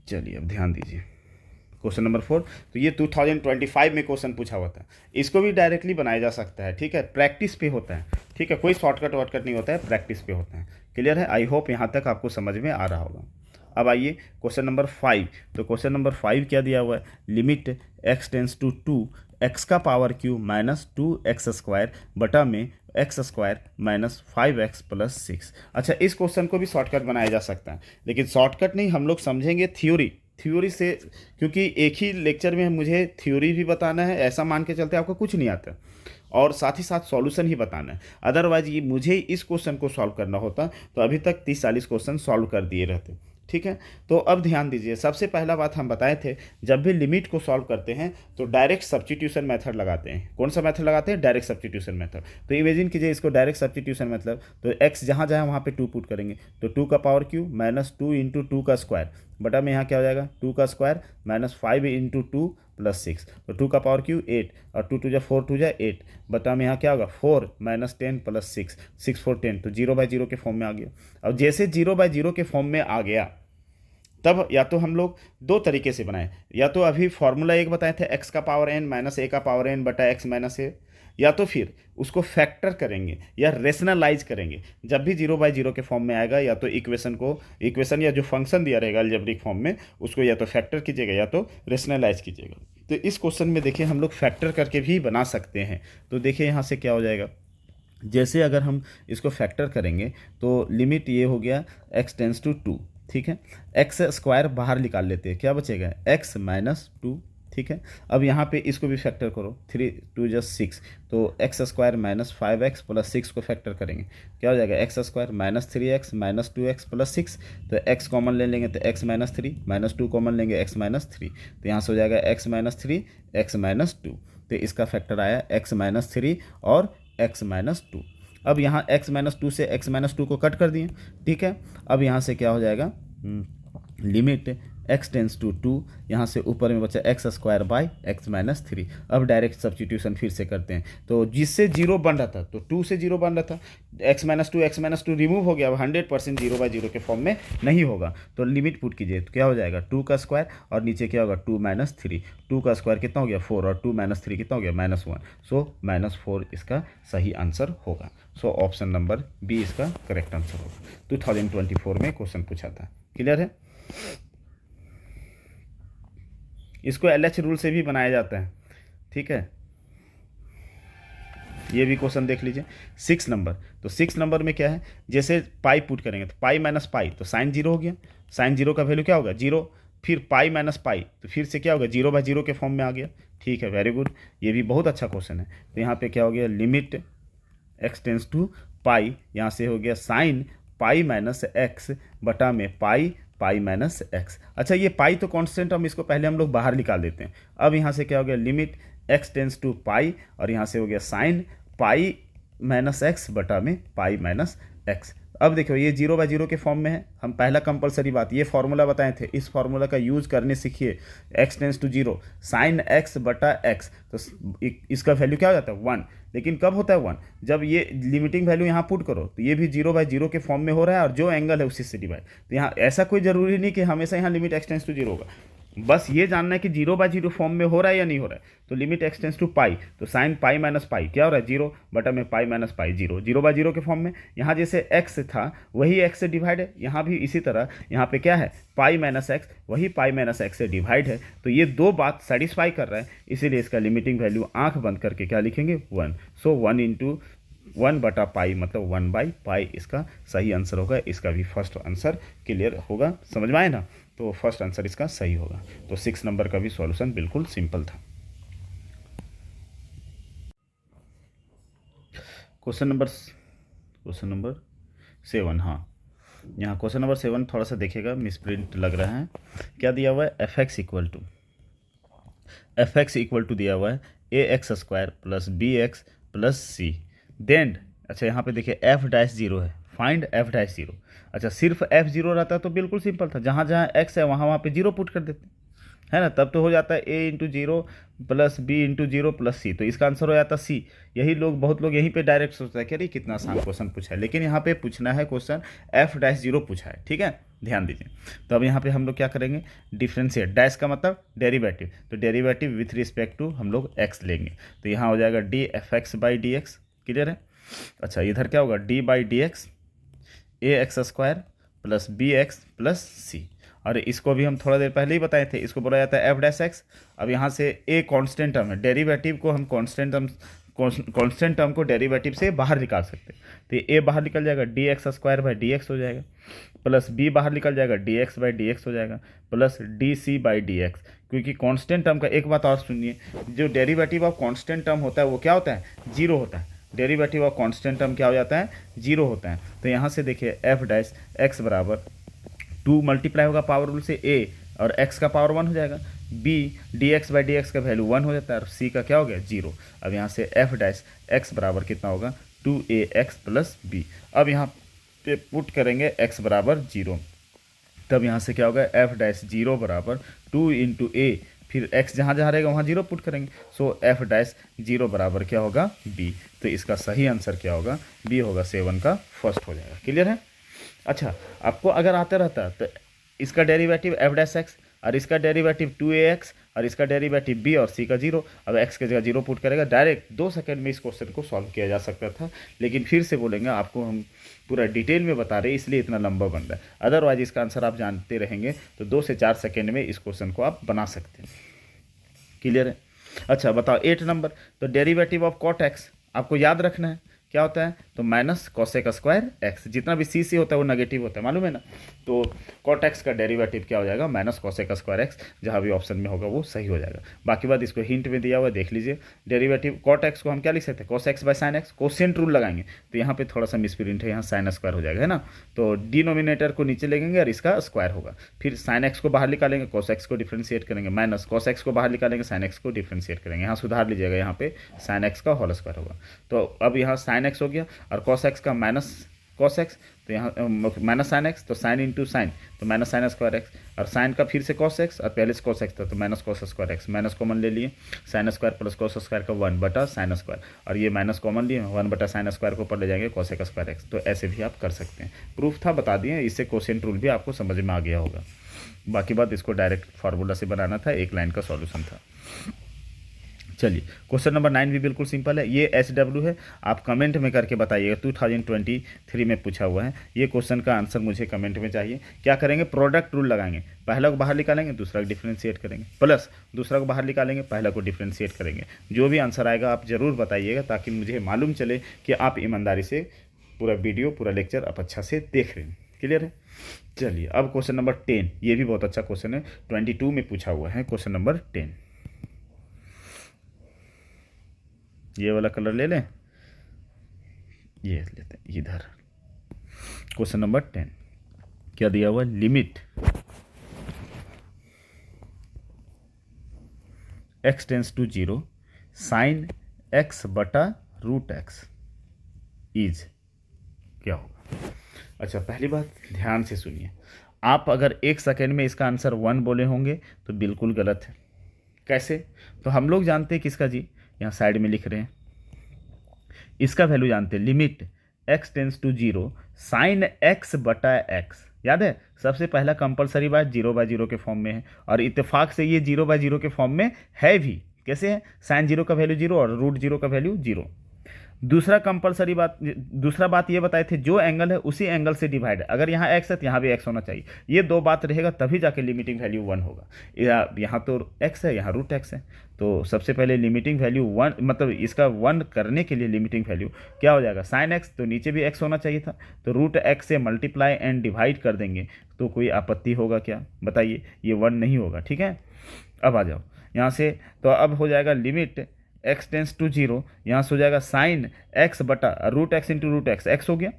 चलिए अब ध्यान दीजिए क्वेश्चन नंबर 4, तो ये 2025 में क्वेश्चन पूछा हुआ था, इसको भी डायरेक्टली बनाया जा सकता है। ठीक है, प्रैक्टिस पे होता है, ठीक है, कोई शॉर्टकट वॉर्टकट नहीं होता है, प्रैक्टिस पे होता है। क्लियर है? आई होप यहाँ तक आपको समझ में आ रहा होगा। अब आइए क्वेश्चन नंबर 5, तो क्वेश्चन नंबर 5 क्या दिया हुआ है, limit x tends to 2 x का power q minus 2x square बटा में x square minus 5x plus 6। अच्छा इस क्वेश्चन को भी शॉर्टकट बनाया जा सकता है, लेकिन शॉर्टकट नहीं, हम लोग समझेंगे थ्योरी से, क्योंकि एक ही लेक्चर में मुझे थ्योरी भी बताना है, ऐसा मान के चलते आपको कुछ नहीं आता, और साथ ही साथ सॉल्यूशन ही बताना है। अदरवाइज ये मुझे इस क्वेश्चन को सॉल्व करना होता तो अभी तक 30-40 क्वेश्चन सॉल्व कर दिए रहते। ठीक है, तो अब ध्यान दीजिए, सबसे पहला बात हम बताए थे, जब भी लिमिट को सॉल्व करते हैं तो डायरेक्ट सब्स्टिट्यूशन मेथड लगाते हैं। कौन सा मेथड लगाते हैं? Direct substitution method. तो इमेजिन कीजिए इसको डायरेक्ट सब्स्टिट्यूशन मतलब, तो x जहाँ जाए वहाँ पे 2 पुट करेंगे, तो 2 का पावर क्यू माइनस 2 इंटू 2 का स्क्वायर बटा में यहाँ क्या हो जाएगा 2 का स्क्वायर माइनस 5 इंटू 2 प्लस 6, तो 2 का पावर क्यू 8 और 2 2 जा 4 2 जा 8 बटा में यहाँ क्या होगा 4 माइनस 10 प्लस 6 6 4 10, तो 0/0 के फॉर्म में आ गया। अब जैसे 0/0 के फॉर्म में आ गया, तब या तो हम लोग दो तरीके से बनाए, या तो अभी फॉर्मूला एक बताए थे x का पावर n माइनस a का पावर n बटा x माइनस a, या तो फिर उसको फैक्टर करेंगे या रेशनलाइज करेंगे। जब भी 0/0 के फॉर्म में आएगा, या तो इक्वेशन या जो फंक्शन दिया रहेगा अलजेब्रिक फॉर्म में, उसको या तो फैक्टर कीजिएगा या तो रेशनलाइज कीजिएगा। तो इस क्वेश्चन में देखिए हम लोग फैक्टर करके भी बना सकते हैं। तो देखिए यहाँ से क्या हो जाएगा, जैसे अगर हम इसको फैक्टर करेंगे तो लिमिट ये हो गया x टेंस टू 2, ठीक है, एक्स स्क्वायर बाहर निकाल लेते हैं, क्या बचेगा x माइनस 2। ठीक है, अब यहाँ पे इसको भी फैक्टर करो, 3 2 जस्ट 6, तो x square minus 5x plus 6 को फैक्टर करेंगे, क्या हो जाएगा x square minus 3x minus 2x plus 6, तो x कॉमन ले लेंगे तो x माइनस 3 माइनस 2 कॉमन लेंगे x माइनस 3, तो यहाँ से हो जाएगा x माइनस 3 x माइनस 2, तो इसका फैक्टर आया x माइनस 3 और x माइनस 2। अब यहाँ x माइनस 2 से x माइनस 2 को कट कर दिए। ठीक है, अब यहाँ से क्या हो जाएगा लिमिट x टेंस टू 2, यहाँ से ऊपर में बचा x square by x minus 3। अब डायरेक्ट सब्स्टिट्यूशन फिर से करते हैं, तो जिससे 0 बन रहा था, तो 2 से 0 बन रहा था, x माइनस 2 रिमूव हो गया, अब 100% 0/0 के फॉर्म में नहीं होगा, तो लिमिट पुट कीजिए, तो क्या हो जाएगा 2 का स्क्वायर और नीचे क्या होगा 2 माइनस 3, 2 का स्क्वायर कितना हो गया 4 और 2 माइनस 3 कितना हो गया -1, सो -4 इसका सही आंसर होगा। सो ऑप्शन नंबर बी इसका करेक्ट आंसर होगा। 2024 में क्वेश्चन पूछा था। क्लियर है? इसको LH रूल से भी बनाया जाता है। ठीक है, ये भी क्वेश्चन देख लीजिए 6 नंबर। तो 6 नंबर में क्या है, जैसे पाई पुट करेंगे तो पाई माइनस पाई, तो साइन 0 हो गया, साइन 0 का वैल्यू क्या होगा 0, फिर पाई माइनस पाई, तो फिर से क्या होगा 0/0 के फॉर्म में आ गया। ठीक है, वेरी गुड, ये भी बहुत अच्छा क्वेश्चन है। तो यहाँ पे क्या हो गया लिमिट x टेंस टू पाई, यहाँ से हो गया साइन पाई माइनस एक्स बटा में पाई माइनस एक्स। अच्छा ये पाई तो कांस्टेंट, हम इसको पहले हम लोग बाहर निकाल देते हैं। अब यहाँ से क्या हो गया लिमिट x टेंस टू पाई, और यहाँ से हो गया साइन पाई माइनस एक्स बटा में पाई माइनस एक्स। अब देखो ये 0/0 के फॉर्म में है, हम पहला कंपलसरी बात ये फार्मूला बताए थे, इस फार्मूला का यूज करने सीखिए। x tends to 0 sine x बटा x, तो इसका वैल्यू क्या हो जाता है 1। लेकिन कब होता है 1, जब ये लिमिटिंग वैल्यू यहाँ पुट करो तो ये भी 0/0 के फॉर्म में हो रहा है और जो एंगल है उसी से डिवाइड। तो यहाँ ऐसा कोई जरूरी नहीं कि हमेशा यहाँ लिमिट x टेंस टू 0 होगा, बस ये जानना है कि 0/0 फॉर्म में हो रहा है या नहीं हो रहा है। तो लिमिट x टेंस टू पाई, तो साइन पाई माइनस पाई क्या हो रहा है 0 बटा में पाई माइनस पाई 0, 0/0 के फॉर्म में। यहाँ जैसे x था वही x से डिवाइड है, यहाँ भी इसी तरह यहाँ पे क्या है पाई माइनस एक्स, वही पाई माइनस एक्स से डिवाइड है। तो ये दो बात सेटिस्फाई कर रहा है, इसीलिए इसका लिमिटिंग वैल्यू आंख बंद करके क्या लिखेंगे 1। सो 1 बटा पाई मतलब 1/पाई इसका सही आंसर होगा। इसका भी फर्स्ट आंसर क्लियर होगा, समझ में आए ना। तो फर्स्ट आंसर इसका सही होगा। तो 6 नंबर का भी सॉल्यूशन बिल्कुल सिंपल था। क्वेश्चन नंबर 7, हाँ यहाँ क्वेश्चन नंबर 7 थोड़ा सा देखिएगा, मिसप्रिंट लग रहा है। क्या दिया हुआ है एफ एक्स इक्वल टू दिया हुआ है ax² प्लस bx प्लस सी, देन अच्छा यहाँ पे देखिए f'0 है, फाइंड f'0। अच्छा सिर्फ f0 रहता तो बिल्कुल सिंपल था, जहाँ जहाँ x है वहाँ पे 0 पुट कर देते है ना, तब तो हो जाता है a × 0 प्लस b × 0 प्लस सी, तो इसका आंसर हो जाता c। यही लोग बहुत लोग यहीं पे डायरेक्ट सोचता है कि अरे कितना आसान क्वेश्चन पूछा है, लेकिन यहाँ पे पूछना है क्वेश्चन f'0 पूछा है, ठीक है ध्यान दीजिए। तो अब यहाँ पे हम लोग क्या करेंगे डिफ्रेंशिएट, डैश का मतलब डेरिवेटिव, तो डेरिवेटिव विथ रिस्पेक्ट टू हम लोग x लेंगे, तो यहाँ हो जाएगा dfx/dx, क्लियर है। अच्छा इधर क्या होगा d/dx ax² plus bx plus सी, और इसको भी हम थोड़ा देर पहले ही बताए थे, इसको बोला जाता है f'(x). अब यहाँ से a कांस्टेंट टर्म है, डेरिवेटिव को हम कांस्टेंट टर्म को डेरिवेटिव से बाहर निकाल सकते हैं, तो ये a बाहर निकल जाएगा dx² हो जाएगा, प्लस b बाहर निकल जाएगा dx/dx हो जाएगा, प्लस dc/dx। क्योंकि कांस्टेंट टर्म का एक बात और सुनिए, जो डेरिवेटिव ऑफ कांस्टेंट टर्म होता है वो क्या होता है 0 होता है, डेरिवेटिव ऑफ कांस्टेंट टर्म क्या हो जाता है 0 होता है। तो यहाँ से देखिए f'(x) बराबर 2 मल्टीप्लाई होगा पावर रूल से a और x का पावर 1 हो जाएगा, b dx/dx का वैल्यू 1 हो जाता है और c का क्या हो गया 0। अब यहाँ से f'(x) बराबर कितना होगा 2ax प्लस b। अब यहाँ पे पुट करेंगे x बराबर 0, तब यहाँ से क्या होगा f'0 बराबर 2 × a, फिर x जहाँ जहाँ रहेगा वहाँ 0 पुट करेंगे, सो f'0 बराबर क्या होगा b। तो इसका सही आंसर क्या होगा b होगा, 7 का फर्स्ट हो जाएगा, क्लियर है। अच्छा आपको अगर आता रहता तो इसका डेरिवेटिव f'(x) और इसका डेरिवेटिव 2ax और इसका डेरिवेटिव b और c का 0, अब x के जगह 0 पुट करेगा, डायरेक्ट 2 सेकंड में इस क्वेश्चन को सॉल्व किया जा सकता था। लेकिन फिर से बोलेंगे आपको हम पूरा डिटेल में बता रहे हैं, इसलिए इतना लंबा बन रहा है, अदरवाइज इसका आंसर आप जानते रहेंगे तो 2 से 4 सेकेंड में इस क्वेश्चन को आप बना सकते हैं, क्लियर है। अच्छा बताओ 8 नंबर, तो डेरिवेटिव ऑफ cot x आपको याद रखना है क्या होता है, तो माइनस cosec² x, जितना भी c होता है वो नेगेटिव होता है मालूम है ना। तो cot x का डेरिवेटिव क्या हो जाएगा माइनस cosec² x, जहाँ भी ऑप्शन में होगा वो सही हो जाएगा। बाकी बात इसको हिंट में दिया हुआ है, देख लीजिए। डेरिवेटिव cot x को हम क्या लिख सकते हैं cos x/sin x, quotient rule लगाएंगे, तो यहाँ पे थोड़ा सा मिसप्रिंट है, यहाँ sin² हो जाएगा है ना, तो डिनोमिनेटर को नीचे लेंगे और इसका स्क्वायर होगा, फिर sin x को बाहर निकालेंगे, cos x को डिफ्रेंशिएट करेंगे, माइनस cos x को बाहर निकालेंगे, sin x को डिफ्रेंशिएट करेंगे, यहाँ सुधार लीजिएगा, यहाँ पे sin x का होल स्क्वायर होगा। तो अब यहाँ sin x हो गया और cos x का माइनस cos x, तो यहाँ माइनस sin x, तो sin इंटू साइन, तो माइनस sin² x, और sin का फिर से cos x और पहले से cos x था तो minus cos² x, minus common ले लिए, sin² प्लस cos² का 1 बटा sin², और ये माइनस कॉमन लिए 1 बटा sin² को ऊपर ले जाएंगे cosec² x। तो ऐसे भी आप कर सकते हैं, प्रूफ था बता दिए, इससे कोसेंट रूल भी आपको समझ में आ गया होगा। बाकी बात इसको डायरेक्ट फार्मूला से बनाना था, एक लाइन का सॉल्यूशन था। चलिए क्वेश्चन नंबर 9 भी बिल्कुल सिंपल है, ये SW है, आप कमेंट में करके बताइएगा, 2023 में पूछा हुआ है, ये क्वेश्चन का आंसर मुझे कमेंट में चाहिए। क्या करेंगे प्रोडक्ट रूल लगाएंगे, पहला को बाहर निकालेंगे दूसरा को डिफ्रेंशिएट करेंगे, प्लस दूसरा को बाहर निकालेंगे पहला को डिफ्रेंशिएट करेंगे। जो भी आंसर आएगा आप ज़रूर बताइएगा, ताकि मुझे मालूम चले कि आप ईमानदारी से पूरा वीडियो पूरा लेक्चर आप अच्छा से देख रहे हैं, क्लियर है। चलिए अब क्वेश्चन नंबर 10, ये भी बहुत अच्छा क्वेश्चन है, 22 में पूछा हुआ है क्वेश्चन नंबर 10। ये वाला कलर ले लें, ये लेते हैं इधर। क्वेश्चन नंबर 10 क्या दिया हुआ, limit x tends to 0 sine x बटा रूट x इज क्या होगा। अच्छा, पहली बात ध्यान से सुनिए, आप अगर 1 सेकेंड में इसका आंसर 1 बोले होंगे तो बिल्कुल गलत है। कैसे? तो हम लोग जानते हैं किसका जी, यहाँ साइड में लिख रहे हैं, इसका वैल्यू जानते हैं, limit x tends to 0 sine x बटा x। याद है, सबसे पहला कंपलसरी बात 0/0 के फॉर्म में है, और इत्तेफाक से ये 0/0 के फॉर्म में है भी। कैसे है? साइन 0 का वैल्यू 0 और रूट 0 का वैल्यू 0। दूसरा कंपलसरी बात, दूसरा बात ये बताए थे, जो एंगल है उसी एंगल से डिवाइड है। अगर यहाँ x है तो यहाँ भी x होना चाहिए। ये दो बात रहेगा तभी जाके लिमिटिंग वैल्यू 1 होगा। यहाँ तो x है, यहाँ रूट x है, तो सबसे पहले लिमिटिंग वैल्यू 1, मतलब इसका 1 करने के लिए लिमिटिंग वैल्यू क्या हो जाएगा, साइन x, तो नीचे भी x होना चाहिए था, तो रूट x से मल्टीप्लाई एंड डिवाइड कर देंगे। तो कोई आपत्ति होगा क्या, बताइए? ये 1 नहीं होगा। ठीक है, अब आ जाओ यहाँ से, तो अब हो जाएगा लिमिट x टेंस टू 0, यहाँ से हो जाएगा साइन x बटा root x into root x हो गया,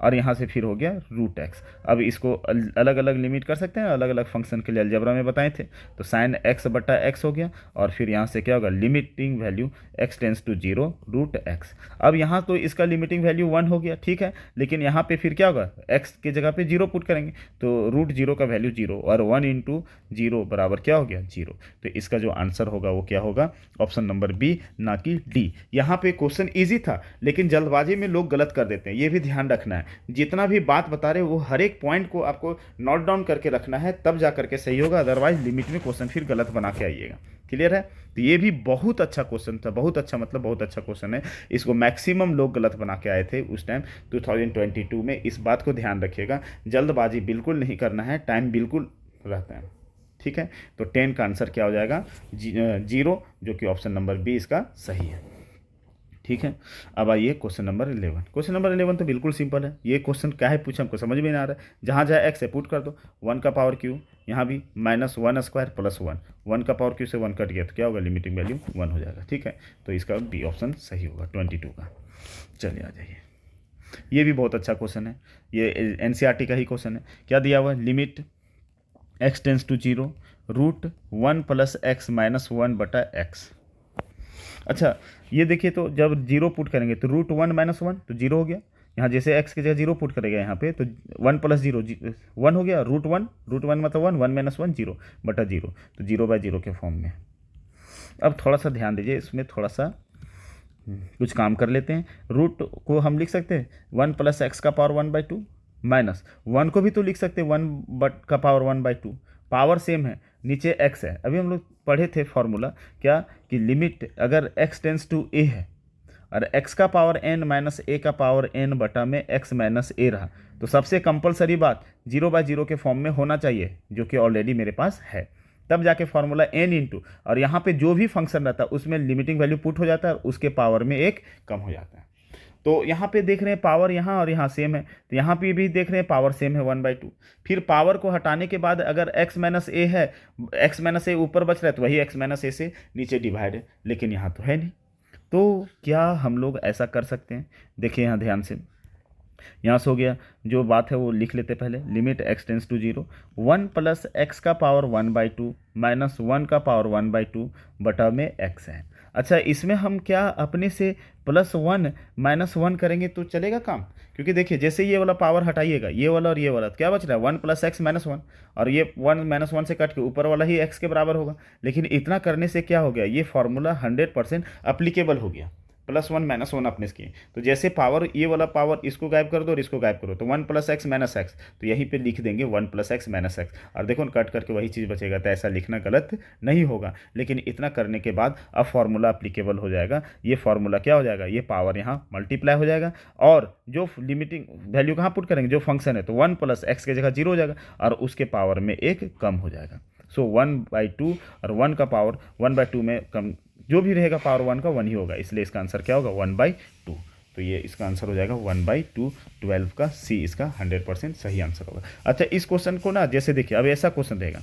और यहाँ से फिर हो गया रूट x। अब इसको अलग अलग लिमिट कर सकते हैं, अलग अलग फंक्शन के लिए अलजेब्रा में बताए थे। तो साइन x बटा x हो गया, और फिर यहाँ से क्या होगा, limiting value x tends to 0 root x। अब यहाँ तो इसका लिमिटिंग वैल्यू 1 हो गया, ठीक है, लेकिन यहाँ पे फिर क्या होगा, x के जगह पे 0 पुट करेंगे, तो रूट 0 का वैल्यू 0, और 1 इंटू 0 बराबर क्या हो गया, 0। तो इसका जो आंसर होगा वो क्या होगा, ऑप्शन नंबर बी, ना कि डी। यहाँ पे क्वेश्चन ईजी था, लेकिन जल्दबाजी में लोग गलत कर देते हैं, ये भी ध्यान रखना है। जितना भी बात बता रहे वो हर एक पॉइंट को आपको नोट डाउन करके रखना है, तब जा करके सही होगा, अदरवाइज लिमिट में क्वेश्चन फिर गलत बना के आइएगा। क्लियर है? तो ये भी बहुत अच्छा क्वेश्चन था, बहुत अच्छा, मतलब बहुत अच्छा क्वेश्चन है। इसको मैक्सिमम लोग गलत बना के आए थे उस टाइम 2022 में। इस बात को ध्यान रखिएगा, जल्दबाजी बिल्कुल नहीं करना है, टाइम बिल्कुल रहता है। ठीक है, तो 10 का आंसर क्या हो जाएगा, 0, जो कि ऑप्शन नंबर बी इसका सही है। ठीक है, अब आइए क्वेश्चन नंबर 11। क्वेश्चन नंबर 11 तो बिल्कुल सिंपल है। ये क्वेश्चन क्या है पूछा, हमको समझ में नहीं आ रहा है। जहाँ जहाँ x है पुट कर दो, 1 का पावर क्यू, यहाँ भी -1 स्क्वायर प्लस 1, 1 का पावर क्यू से 1 कट गया तो क्या होगा, लिमिटिंग वैल्यू 1 हो जाएगा। ठीक है, तो इसका बी ऑप्शन सही होगा 22 का। चलिए आ जाइए, ये भी बहुत अच्छा क्वेश्चन है, ये NCERT का ही क्वेश्चन है। क्या दिया हुआ है, limit x tends to 0 root 1 plus x minus 1 बटा x। अच्छा, ये देखिए, तो जब 0 पुट करेंगे तो रूट 1 माइनस 1 तो 0 हो गया। यहाँ जैसे x की जगह 0 पुट करेगा यहाँ पे, तो 1 प्लस 0 1 हो गया, रूट 1 मतलब 1 माइनस 1 0 बटा 0, तो 0/0 के फॉर्म में। अब थोड़ा सा ध्यान दीजिए, इसमें थोड़ा सा कुछ काम कर लेते हैं। रूट को हम लिख सकते हैं 1 प्लस x का पावर 1/2, माइनस 1 को भी तो लिख सकते हैं 1 का पावर 1/2, पावर सेम है, नीचे x है। अभी हम लोग पढ़े थे फॉर्मूला क्या, कि लिमिट अगर x टेंस टू a है और x का पावर n माइनस a का पावर n बटा में x माइनस a रहा, तो सबसे कंपलसरी बात 0/0 के फॉर्म में होना चाहिए, जो कि ऑलरेडी मेरे पास है। तब जाके फॉर्मूला n इंटू, और यहाँ पे जो भी फंक्शन रहता है उसमें लिमिटिंग वैल्यू पुट हो जाता है और उसके पावर में 1 कम हो जाता है। तो यहाँ पे देख रहे हैं पावर यहाँ और यहाँ सेम है, तो यहाँ पे भी देख रहे हैं पावर सेम है 1/2। फिर पावर को हटाने के बाद अगर x माइनस a है, x माइनस a ऊपर बच रहा है तो वही x माइनस a से नीचे डिवाइड है, लेकिन यहाँ तो है नहीं। तो क्या हम लोग ऐसा कर सकते हैं, देखिए यहाँ ध्यान से, यहाँ से हो गया, जो बात है वो लिख लेते पहले, limit x tends to 0 1 plus x का पावर 1/2 माइनस 1 का पावर 1/2 बटा में x है। अच्छा, इसमें हम क्या अपने से +1 -1 करेंगे तो चलेगा काम, क्योंकि देखिए जैसे ये वाला पावर हटाइएगा, ये वाला और ये वाला, तो क्या बच रहा है 1 + x - 1, और ये 1 - 1 से कट के ऊपर वाला ही x के बराबर होगा। लेकिन इतना करने से क्या हो गया, ये फॉर्मूला 100% अप्लीकेबल हो गया, +1 - 1 अपने इसकी। तो जैसे पावर, ये वाला पावर इसको गायब कर दो और इसको गायब करो, तो 1 + x - x, तो यहीं पे लिख देंगे 1 + x - x, और देखो कट करके वही चीज़ बचेगा। तो ऐसा लिखना गलत नहीं होगा, लेकिन इतना करने के बाद अब फॉर्मूला अप्लीकेबल हो जाएगा। ये फॉर्मूला क्या हो जाएगा, ये पावर यहाँ मल्टीप्लाई हो जाएगा, और जो लिमिटिंग वैल्यू कहाँ पुट करेंगे, जो फंक्शन है, तो 1 + x की जगह 0 हो जाएगा, और उसके पावर में 1 कम हो जाएगा। सो 1/2 और 1 का पावर 1/2 में कम, जो भी रहेगा पावर 1 का 1 ही होगा, इसलिए इसका आंसर क्या होगा 1/2। तो ये इसका आंसर हो जाएगा 1/2, 12 का सी इसका 100% सही आंसर होगा। अच्छा, इस क्वेश्चन को ना, जैसे देखिए अब ऐसा क्वेश्चन रहेगा,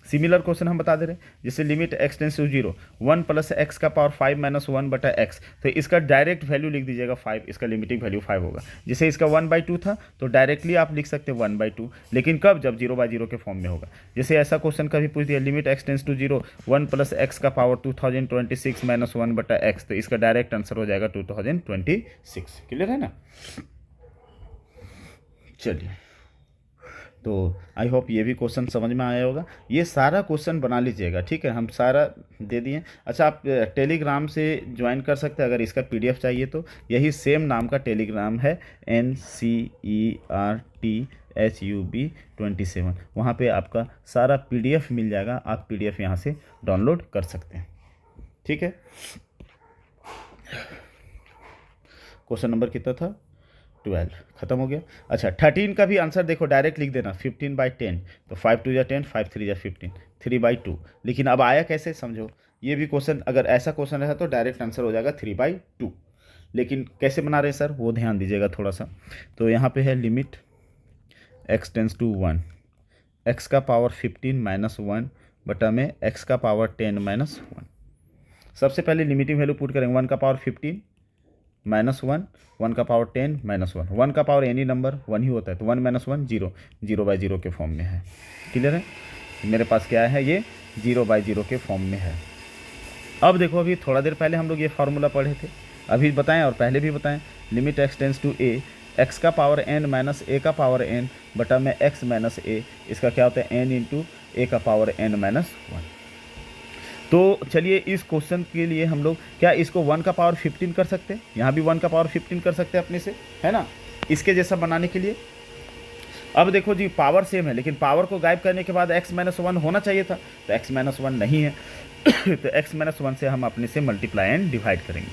सिमिलर क्वेश्चन हम बता दे रहे हैं, जैसे limit x tends to 0 1 + x का पावर 5 - 1 बटा x, तो इसका डायरेक्ट वैल्यू लिख दीजिएगा 5, इसका लिमिटिंग वैल्यू 5 होगा। जैसे इसका 1/2 था तो डायरेक्टली आप लिख सकते हैं 1/2, लेकिन कब, जब 0/0 के फॉर्म में होगा। जैसे ऐसा क्वेश्चन कभी पूछ दिया, limit x tends to 0 1 + x का पावर 2026 - 1 बटा x, तो इसका डायरेक्ट आंसर हो जाएगा 2026। क्लियर है ना? चलिए तो आई होप ये भी क्वेश्चन समझ में आया होगा। ये सारा क्वेश्चन बना लीजिएगा, ठीक है, हम सारा दे दिए। अच्छा, आप टेलीग्राम से ज्वाइन कर सकते हैं अगर इसका पीडीएफ चाहिए तो। यही सेम नाम का टेलीग्राम है, NCERTHUB27। वहाँ पे आपका सारा पीडीएफ मिल जाएगा, आप पीडीएफ यहाँ से डाउनलोड कर सकते हैं, ठीक है। क्वेश्चन नंबर कितना था? 12 खत्म हो गया। अच्छा, 13 का भी आंसर देखो, डायरेक्ट लिख देना 15/10, तो 5 2 या 10, 5 3 या 15, 3/2। लेकिन अब आया कैसे समझो, ये भी क्वेश्चन अगर ऐसा क्वेश्चन रहा तो डायरेक्ट आंसर हो जाएगा 3/2। लेकिन कैसे बना रहे हैं सर, वो ध्यान दीजिएगा थोड़ा सा। तो यहाँ पे है limit x tends to 1, x का पावर 15 - 1 बटा में x का पावर 10 - 1। सबसे पहले लिमिटिंग वैल्यू पुट करेंगे, 1 का पावर 15 -1, 1 का पावर 10 -1। 1 का पावर एनी नंबर 1 ही होता है, तो 1 - 1 0, 0/0 के फॉर्म में है। क्लियर है, मेरे पास क्या है, ये 0/0 के फॉर्म में है। अब देखो, अभी थोड़ा देर पहले हम लोग ये फार्मूला पढ़े थे, अभी बताएं और पहले भी बताएं। Limit x tends to a, x का पावर n माइनस a का पावर n बटा में x माइनस a, इसका क्या होता है n इंटू a का पावर n - 1। तो चलिए इस क्वेश्चन के लिए हम लोग क्या इसको 1 का पावर 15 कर सकते हैं, यहाँ भी 1 का पावर 15 कर सकते हैं अपने से, है ना, इसके जैसा बनाने के लिए। अब देखो जी, पावर सेम है, लेकिन पावर को गायब करने के बाद x - 1 होना चाहिए था, तो x - 1 नहीं है। तो x - 1 से हम अपने से मल्टीप्लाई एंड डिवाइड करेंगे।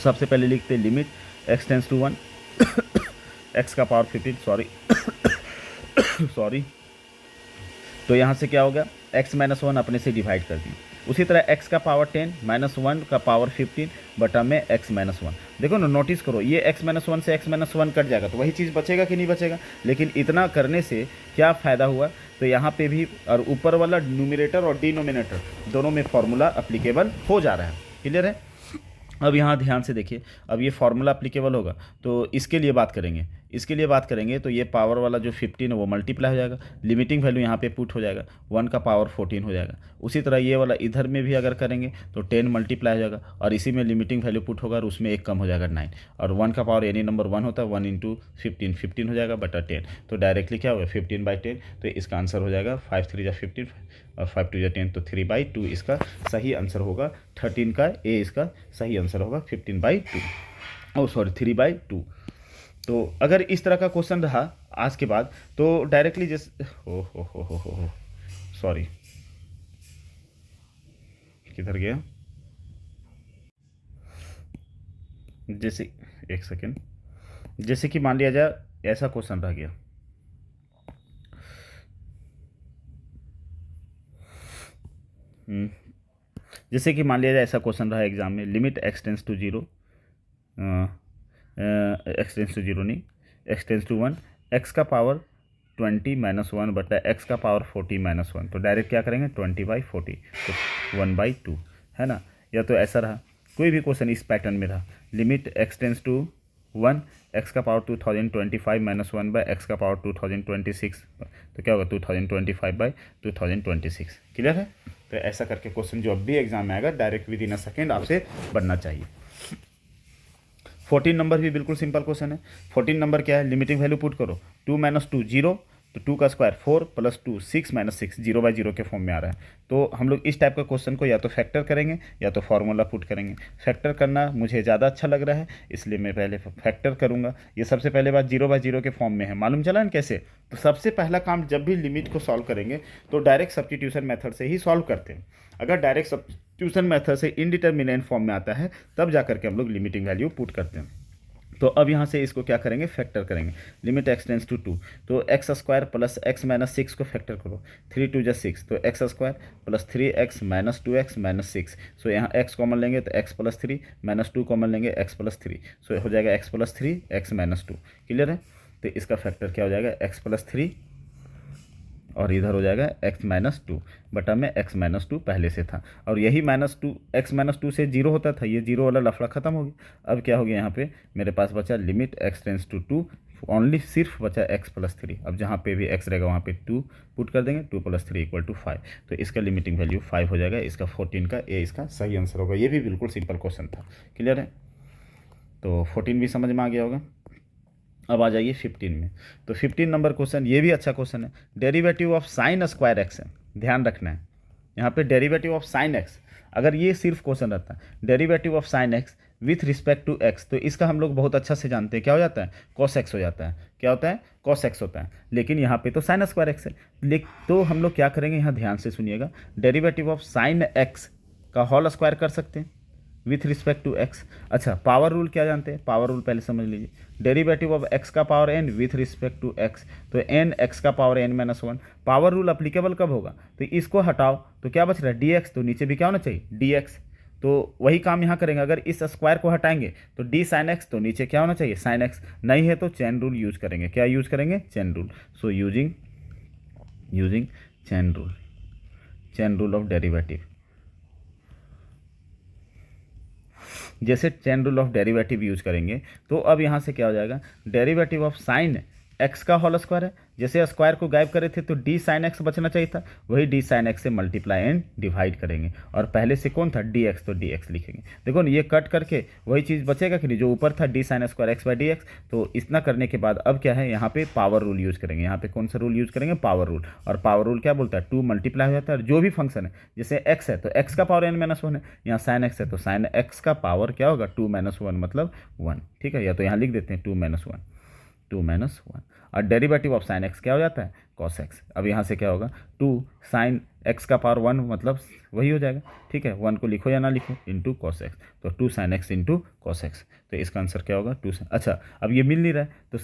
सबसे पहले लिखते हैं limit x tends to 1, x का पावर 15, सॉरी। तो यहाँ से क्या होगा, x - 1 अपने से डिवाइड कर दिए। उसी तरह x का पावर 10 - 1 का पावर 15 बटा में x - 1। देखो ना, नोटिस करो, ये x - 1 से x - 1 कट जाएगा, तो वही चीज़ बचेगा कि नहीं बचेगा। लेकिन इतना करने से क्या फ़ायदा हुआ, तो यहाँ पे भी और ऊपर वाला न्यूमरेटर और डिनोमिनेटर दोनों में फॉर्मूला अप्लीकेबल हो जा रहा है। क्लियर है। अब यहाँ ध्यान से देखिए, अब ये फार्मूला अप्लीकेबल होगा तो इसके लिए बात करेंगे, इसके लिए बात करेंगे तो ये पावर वाला जो 15 है वो मल्टीप्लाई हो जाएगा, लिमिटिंग वैल्यू यहाँ पे पुट हो जाएगा, 1 का पावर 14 हो जाएगा। उसी तरह ये वाला इधर में भी अगर करेंगे तो 10 मल्टीप्लाई हो जाएगा, और इसी में लिमिटिंग वैल्यू पुट होगा और उसमें एक कम हो जाएगा 9, और 1 का पावर एनी नंबर 1 होता है, 1 इंटू 15, 15 हो जाएगा बटा 10। तो डायरेक्टली क्या होगा, 15/10, तो इसका आंसर हो जाएगा 5 3 या 15 और 5 2 या 10, तो 3/2 इसका सही आंसर होगा। 13 का ए इसका सही आंसर होगा 15/2, ओ सॉरी 3/2। तो अगर इस तरह का क्वेश्चन रहा आज के बाद तो डायरेक्टली जैसे हो सॉरी, किधर गया, जैसे एक सेकेंड, जैसे कि मान लिया जाए ऐसा क्वेश्चन रह गया, जैसे कि मान लिया जाए ऐसा क्वेश्चन रहा एग्जाम में, limit x tends to 0, x tends to 0 नहीं, x टेंस टू 1, x का पावर 20 - 1 बटा x का पावर 40 - 1। तो डायरेक्ट क्या करेंगे, 20/40, तो 1/2, है ना। या तो ऐसा रहा, कोई भी क्वेश्चन इस पैटर्न में रहा, limit x tends to 1, x का पावर 2025 - 1 बाय x का पावर 2026, तो क्या होगा 2025/2026। क्लियर है। तो ऐसा करके क्वेश्चन जो अब भी एग्जाम में आएगा direct with in a second आपसे बनना चाहिए। 14 नंबर भी बिल्कुल सिंपल क्वेश्चन है। 14 नंबर क्या है, लिमिटिंग वैल्यू पुट करो, 2 - 2 0, तो 2 का स्क्वायर 4 + 2 6 - 6, 0/0 के फॉर्म में आ रहा है। तो हम लोग इस टाइप का क्वेश्चन को या तो फैक्टर करेंगे या तो फार्मूला पुट करेंगे। फैक्टर करना मुझे ज़्यादा अच्छा लग रहा है, इसलिए मैं पहले फैक्टर करूँगा। ये सबसे पहले बात 0/0 के फॉर्म में है, मालूम चला ना कैसे। तो सबसे पहला काम जब भी लिमिट को सॉल्व करेंगे तो डायरेक्ट सब्स्टिट्यूशन मेथड से ही सॉल्व करते हैं। अगर डायरेक्ट सब्स्टिट्यूशन मेथड से इनडिटर्मिनेंट फॉर्म में आता है तब जा करके हम लोग लिमिटिंग वैल्यू पुट करते हैं। तो अब यहाँ से इसको क्या करेंगे, फैक्टर करेंगे। लिमिट x टेंस टू 2, तो x स्क्वायर प्लस x - 6 को फैक्टर करो, 3 2 जा 6, तो x square plus 3x - 2x - 6। सो यहाँ x कॉमन लेंगे तो x + 3 -2 कॉमन लेंगे x + 3, सो हो जाएगा x + 3 x - 2। क्लियर है। तो इसका फैक्टर क्या हो जाएगा, x + 3 और इधर हो जाएगा x - 2 बटा में x - 2 पहले से था, और यही -2 x - 2 से 0 होता था, ये 0 वाला लफड़ा खत्म हो गया। अब क्या हो गया, यहाँ पे मेरे पास बचा limit x tends to 2, only सिर्फ बचा x + 3। अब जहाँ पे भी x रहेगा वहाँ पे 2 पुट कर देंगे, 2 + 3 = 5, तो इसका लिमिटिंग वैल्यू 5 हो जाएगा। इसका 14 का ए इसका सही आंसर होगा। ये भी बिल्कुल सिंपल क्वेश्चन था। क्लियर है। तो 14 भी समझ में आ गया होगा। अब आ जाइए 15 में। तो 15 नंबर क्वेश्चन, ये भी अच्छा क्वेश्चन है। Derivative of sine square x है, ध्यान रखना है यहाँ पे डेरिवेटिव ऑफ साइन एक्स। अगर ये सिर्फ क्वेश्चन रहता है derivative of sine x with respect to x, तो इसका हम लोग बहुत अच्छा से जानते हैं क्या हो जाता है, कॉस एक्स हो जाता है। क्या होता है, कॉस एक्स होता है। लेकिन यहाँ पे तो साइन स्क्वायर एक्स है। तो हम लोग क्या करेंगे, यहाँ ध्यान से सुनिएगा, डेरिवेटिव ऑफ साइन एक्स का होल स्क्वायर कर सकते हैं विथ रिस्पेक्ट टू एक्स। अच्छा, पावर रूल क्या जानते हैं, पावर रूल पहले समझ लीजिए। डेरिवेटिव ऑफ एक्स का power n with respect to x, तो एन एक्स का power n minus one. Power rule applicable कब होगा, तो इसको हटाओ तो क्या बच रहा है, डी एक्स, तो नीचे भी क्या होना चाहिए, डी एक्स। तो वही काम यहाँ करेंगे, अगर इस स्क्वायर को हटाएंगे तो डी साइन एक्स, तो नीचे क्या होना चाहिए, साइन एक्स। नहीं है तो चैन रूल यूज करेंगे। क्या यूज करेंगे, chain rule. So using chain rule of derivative. जैसे chain rule of derivative use करेंगे तो अब यहाँ से क्या हो जाएगा, डेरिवेटिव ऑफ साइन एक्स का होल स्क्वायर है। जैसे स्क्वायर को गायब करे थे तो डी साइन एक्स बचना चाहिए था, वही डी साइन एक्स से मल्टीप्लाई एंड डिवाइड करेंगे। और पहले से कौन था, डी एक्स, तो डी एक्स लिखेंगे। देखो ये कट करके वही चीज़ बचेगा कि नहीं, जो ऊपर था D sine square x by d x. तो इतना करने के बाद अब क्या है, यहाँ पे पावर रूल यूज करेंगे। यहाँ पे कौन सा रूल यूज करेंगे, पावर रूल। और पावर रूल क्या बोलता है, टू मल्टीप्लाई हो जाता है। और जो भी फंक्शन है, जैसे एक्स है तो एक्स का पावर एन माइनस वन है, यहाँ साइन एक्स है तो साइन एक्स का पावर क्या होगा, टू माइनस वन मतलब वन। ठीक है, या तो यहाँ लिख देते हैं टू माइनस वन। और डेरिवेटिव ऑफ साइन एक्स क्या हो जाता है, कॉस एक्स। अब यहाँ से क्या होगा, टू साइन एक्स का पावर वन मतलब वही हो जाएगा। ठीक है, वन को लिखो या ना लिखो, इंटू कॉस एक्स, तो two sine x into cos x. तो इसका आंसर क्या होगा, टू। अच्छा, अब ये मिल नहीं रहा है तो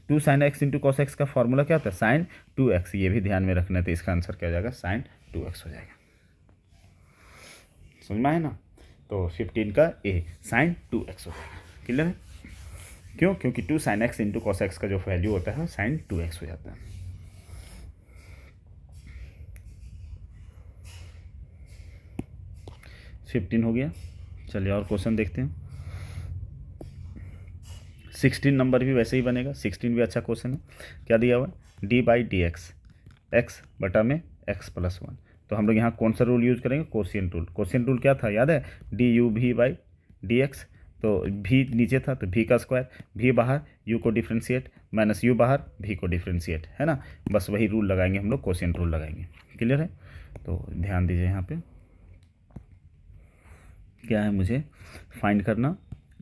two sine x into cos x का फॉर्मूला क्या होता है, साइन टू एक्स। ये भी ध्यान में रखना है, तो इसका आंसर क्या हो जाएगा, साइन टू एक्स हो जाएगा। समझ में आया ना। तो 15 का ए साइन टू एक्स हो जाएगा। क्लियर है, क्यों, क्योंकि two sine x into cos x का जो वैल्यू होता है साइन टू एक्स हो जाता है। फिफ्टीन हो गया। चलिए और क्वेश्चन देखते हैं। 16 नंबर भी वैसे ही बनेगा, 16 भी अच्छा क्वेश्चन है। क्या दिया हुआ है, D by d x, x बटा में एक्स प्लस वन। तो हम लोग यहाँ कौन सा रूल यूज करेंगे, कोशिएंट रूल। कोशिएंट रूल क्या था, याद है, डी यू भी बाई डी एक्स। तो भी नीचे था तो भी का स्क्वायर, भी बाहर, यू को डिफ्रेंशिएट, माइनस यू बाहर, भी को डिफ्रेंशिएट, है ना। बस वही रूल लगाएंगे हम लोग, कोशिएंट रूल लगाएंगे। क्लियर है, तो ध्यान दीजिए यहाँ पे क्या है, मुझे फाइंड करना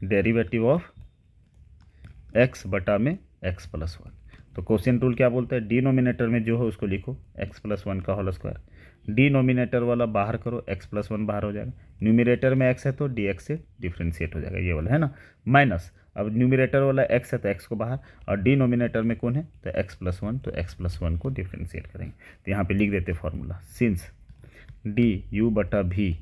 डेरिवेटिव ऑफ एक्स बटा में एक्स प्लस वन। तो कोशिएंट रूल क्या बोलता है, डिनोमिनेटर में जो है उसको लिखो एक्स प्लस वन का होल स्क्वायर, डिनोमिनेटर वाला बाहर करो, एक्स प्लस वन बाहर हो जाएगा। न्यूमिनेटर में एक्स है तो डी एक्स से डिफ्रेंशिएट हो जाएगा, ये वाला है ना, माइनस। अब न्यूमिनेटर वाला एक्स है तो एक्स को बाहर, और डिनोमिनेटर में कौन है तो एक्स प्लस वन, तो एक्स प्लस वन को डिफ्रेंशिएट करेंगे। तो यहाँ पे लिख देते फॉर्मूला, सिंस डी यू बटा भी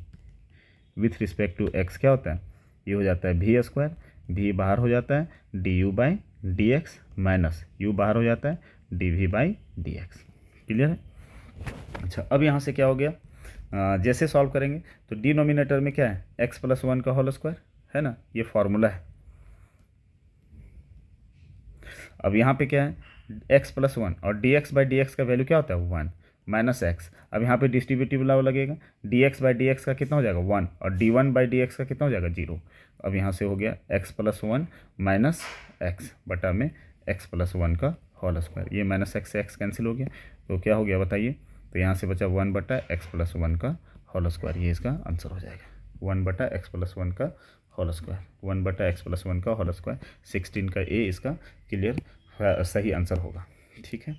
विथ रिस्पेक्ट टू एक्स क्या होता है, ये हो जाता है भी स्क्वायर, भी बाहर हो जाता है d u by d x, minus u बाहर हो जाता है d v by d x. Clear है। अच्छा, अब यहाँ से क्या हो गया, जैसे सॉल्व करेंगे तो डिनोमिनेटर में क्या है, एक्स प्लस वन का होल स्क्वायर, है ना, ये फॉर्मूला है। अब यहाँ पे क्या है, एक्स प्लस वन, और D x by d x का वैल्यू क्या होता है, वन, माइनस एक्स। अब यहाँ पे डिस्ट्रीब्यूटिव लॉ लगेगा, D x by d x का कितना हो जाएगा, वन, और D one by d x का कितना हो जाएगा, जीरो। अब यहाँ से हो गया x plus one minus x बटा में एक्स प्लस वन का होल स्क्वायर। ये माइनस एक्स से एक्स कैंसिल हो गया, तो क्या हो गया बताइए, तो यहाँ से बचा वन बटा एक्स प्लस वन का होल स्क्वायर। ये इसका आंसर हो जाएगा, वन बटा एक्स प्लस वन का होल स्क्वायर, वन बटा एक्स प्लस वन का होल स्क्वायर। 16 का ए इसका क्लियर सही आंसर होगा। ठीक है,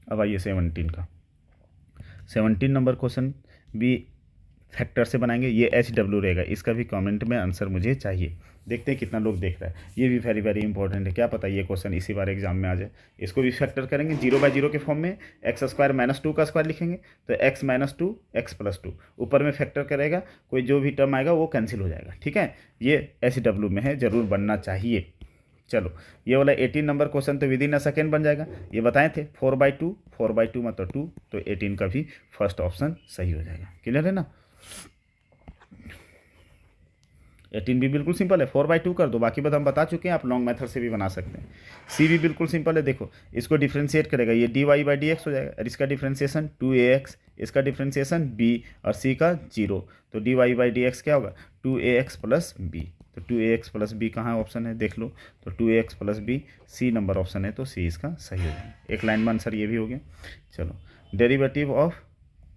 अब आइए 17 नंबर क्वेश्चन भी फैक्टर से बनाएंगे। ये एच डब्ल्यू रहेगा, इसका भी कमेंट में आंसर मुझे चाहिए। देखते हैं कितना लोग देख रहा है, ये भी वेरी वेरी इंपॉर्टेंट है। क्या पता ये क्वेश्चन इसी बार एग्जाम में आ जाए। इसको भी फैक्टर करेंगे, जीरो बाय जीरो के फॉर्म में, एक्स स्क्वायर माइनस टू का स्क्वायर लिखेंगे तो x minus two x plus two, ऊपर में फैक्टर करेगा, कोई जो भी टर्म आएगा वो कैंसिल हो जाएगा। ठीक है, ये एच डब्ल्यू में है, जरूर बनना चाहिए। चलो, ये वाला 18 नंबर क्वेश्चन तो विद इन अ सेकेंड बन जाएगा, ये बताए थे 4/2 मतलब 2, तो 18 का भी फर्स्ट ऑप्शन सही हो जाएगा। क्लियर है ना। 18 भी बिल्कुल सिंपल है, 4/2 कर दो, बाकी बात हम बता चुके हैं, आप लॉन्ग मेथड से भी बना सकते हैं। सी भी बिल्कुल सिंपल है, देखो इसको डिफ्रेंशिएट करेगा, ये dy/dx हो जाएगा, और इसका डिफ्रेंशिएशन 2ax, इसका डिफ्रेंशिएशन b, और c का 0, तो dy/dx क्या होगा 2ax प्लस b। तो 2ax प्लस बी कहाँ ऑप्शन है देख लो, तो 2ax plus b c number option है, तो सी इसका सही हो जाएगा। एक लाइन में आंसर ये भी हो गया। चलो derivative of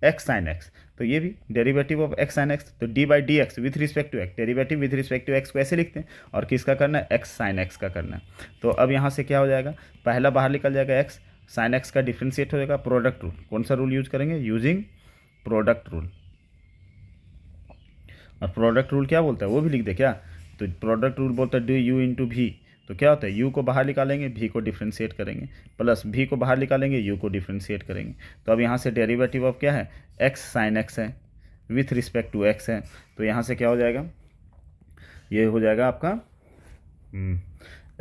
x sine x, तो ये भी derivative of x sine x, तो dy/dx with respect to x, derivative with respect to x को ऐसे लिखते हैं, और किसका करना है एक्स साइन एक्स का करना है। तो अब यहाँ से क्या हो जाएगा, पहला बाहर निकल जाएगा एक्स, साइन एक्स का डिफ्रेंशिएट हो जाएगा, प्रोडक्ट रूल, कौन सा रूल यूज करेंगे, यूजिंग प्रोडक्ट रूल। और प्रोडक्ट रूल क्या बोलता है वो भी लिख दे क्या, तो प्रोडक्ट रूल बोलता है डू यू इंटू भी, तो क्या होता है यू को बाहर निकालेंगे, भी को डिफ्रेंशिएट करेंगे, प्लस भी को बाहर निकालेंगे, यू को डिफ्रेंशिएट करेंगे। तो अब यहाँ से डेरिवेटिव ऑफ क्या है एक्स साइन एक्स है, विथ रिस्पेक्ट टू एक्स है, तो यहाँ से क्या हो जाएगा, ये हो जाएगा आपका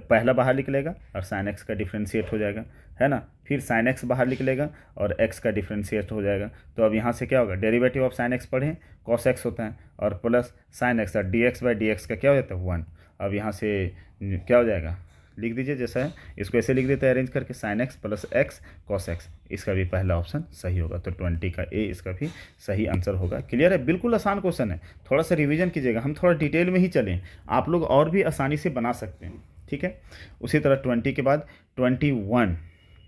पहला बाहर निकलेगा और साइन एक्स का डिफ्रेंशिएट हो जाएगा, है ना, फिर साइन एक्स बाहर निकलेगा और एक्स का डिफ्रेंशिएट हो जाएगा। तो अब यहाँ से क्या होगा, डेरिवेटिव ऑफ साइन एक्स पढ़ें कॉस एक्स होता है, और प्लस साइन एक्स और dx/dx का क्या हो जाता है 1। अब यहाँ से क्या हो जाएगा, लिख दीजिए जैसा है, इसको ऐसे लिख देते हैं अरेंज करके, sine x plus x cos x, इसका भी पहला ऑप्शन सही होगा, तो 20 का ए इसका भी सही आंसर होगा। क्लियर है, बिल्कुल आसान क्वेश्चन है, थोड़ा सा रिवीजन कीजिएगा, हम थोड़ा डिटेल में ही चलें, आप लोग और भी आसानी से बना सकते हैं, ठीक है। उसी तरह 20 के बाद 21,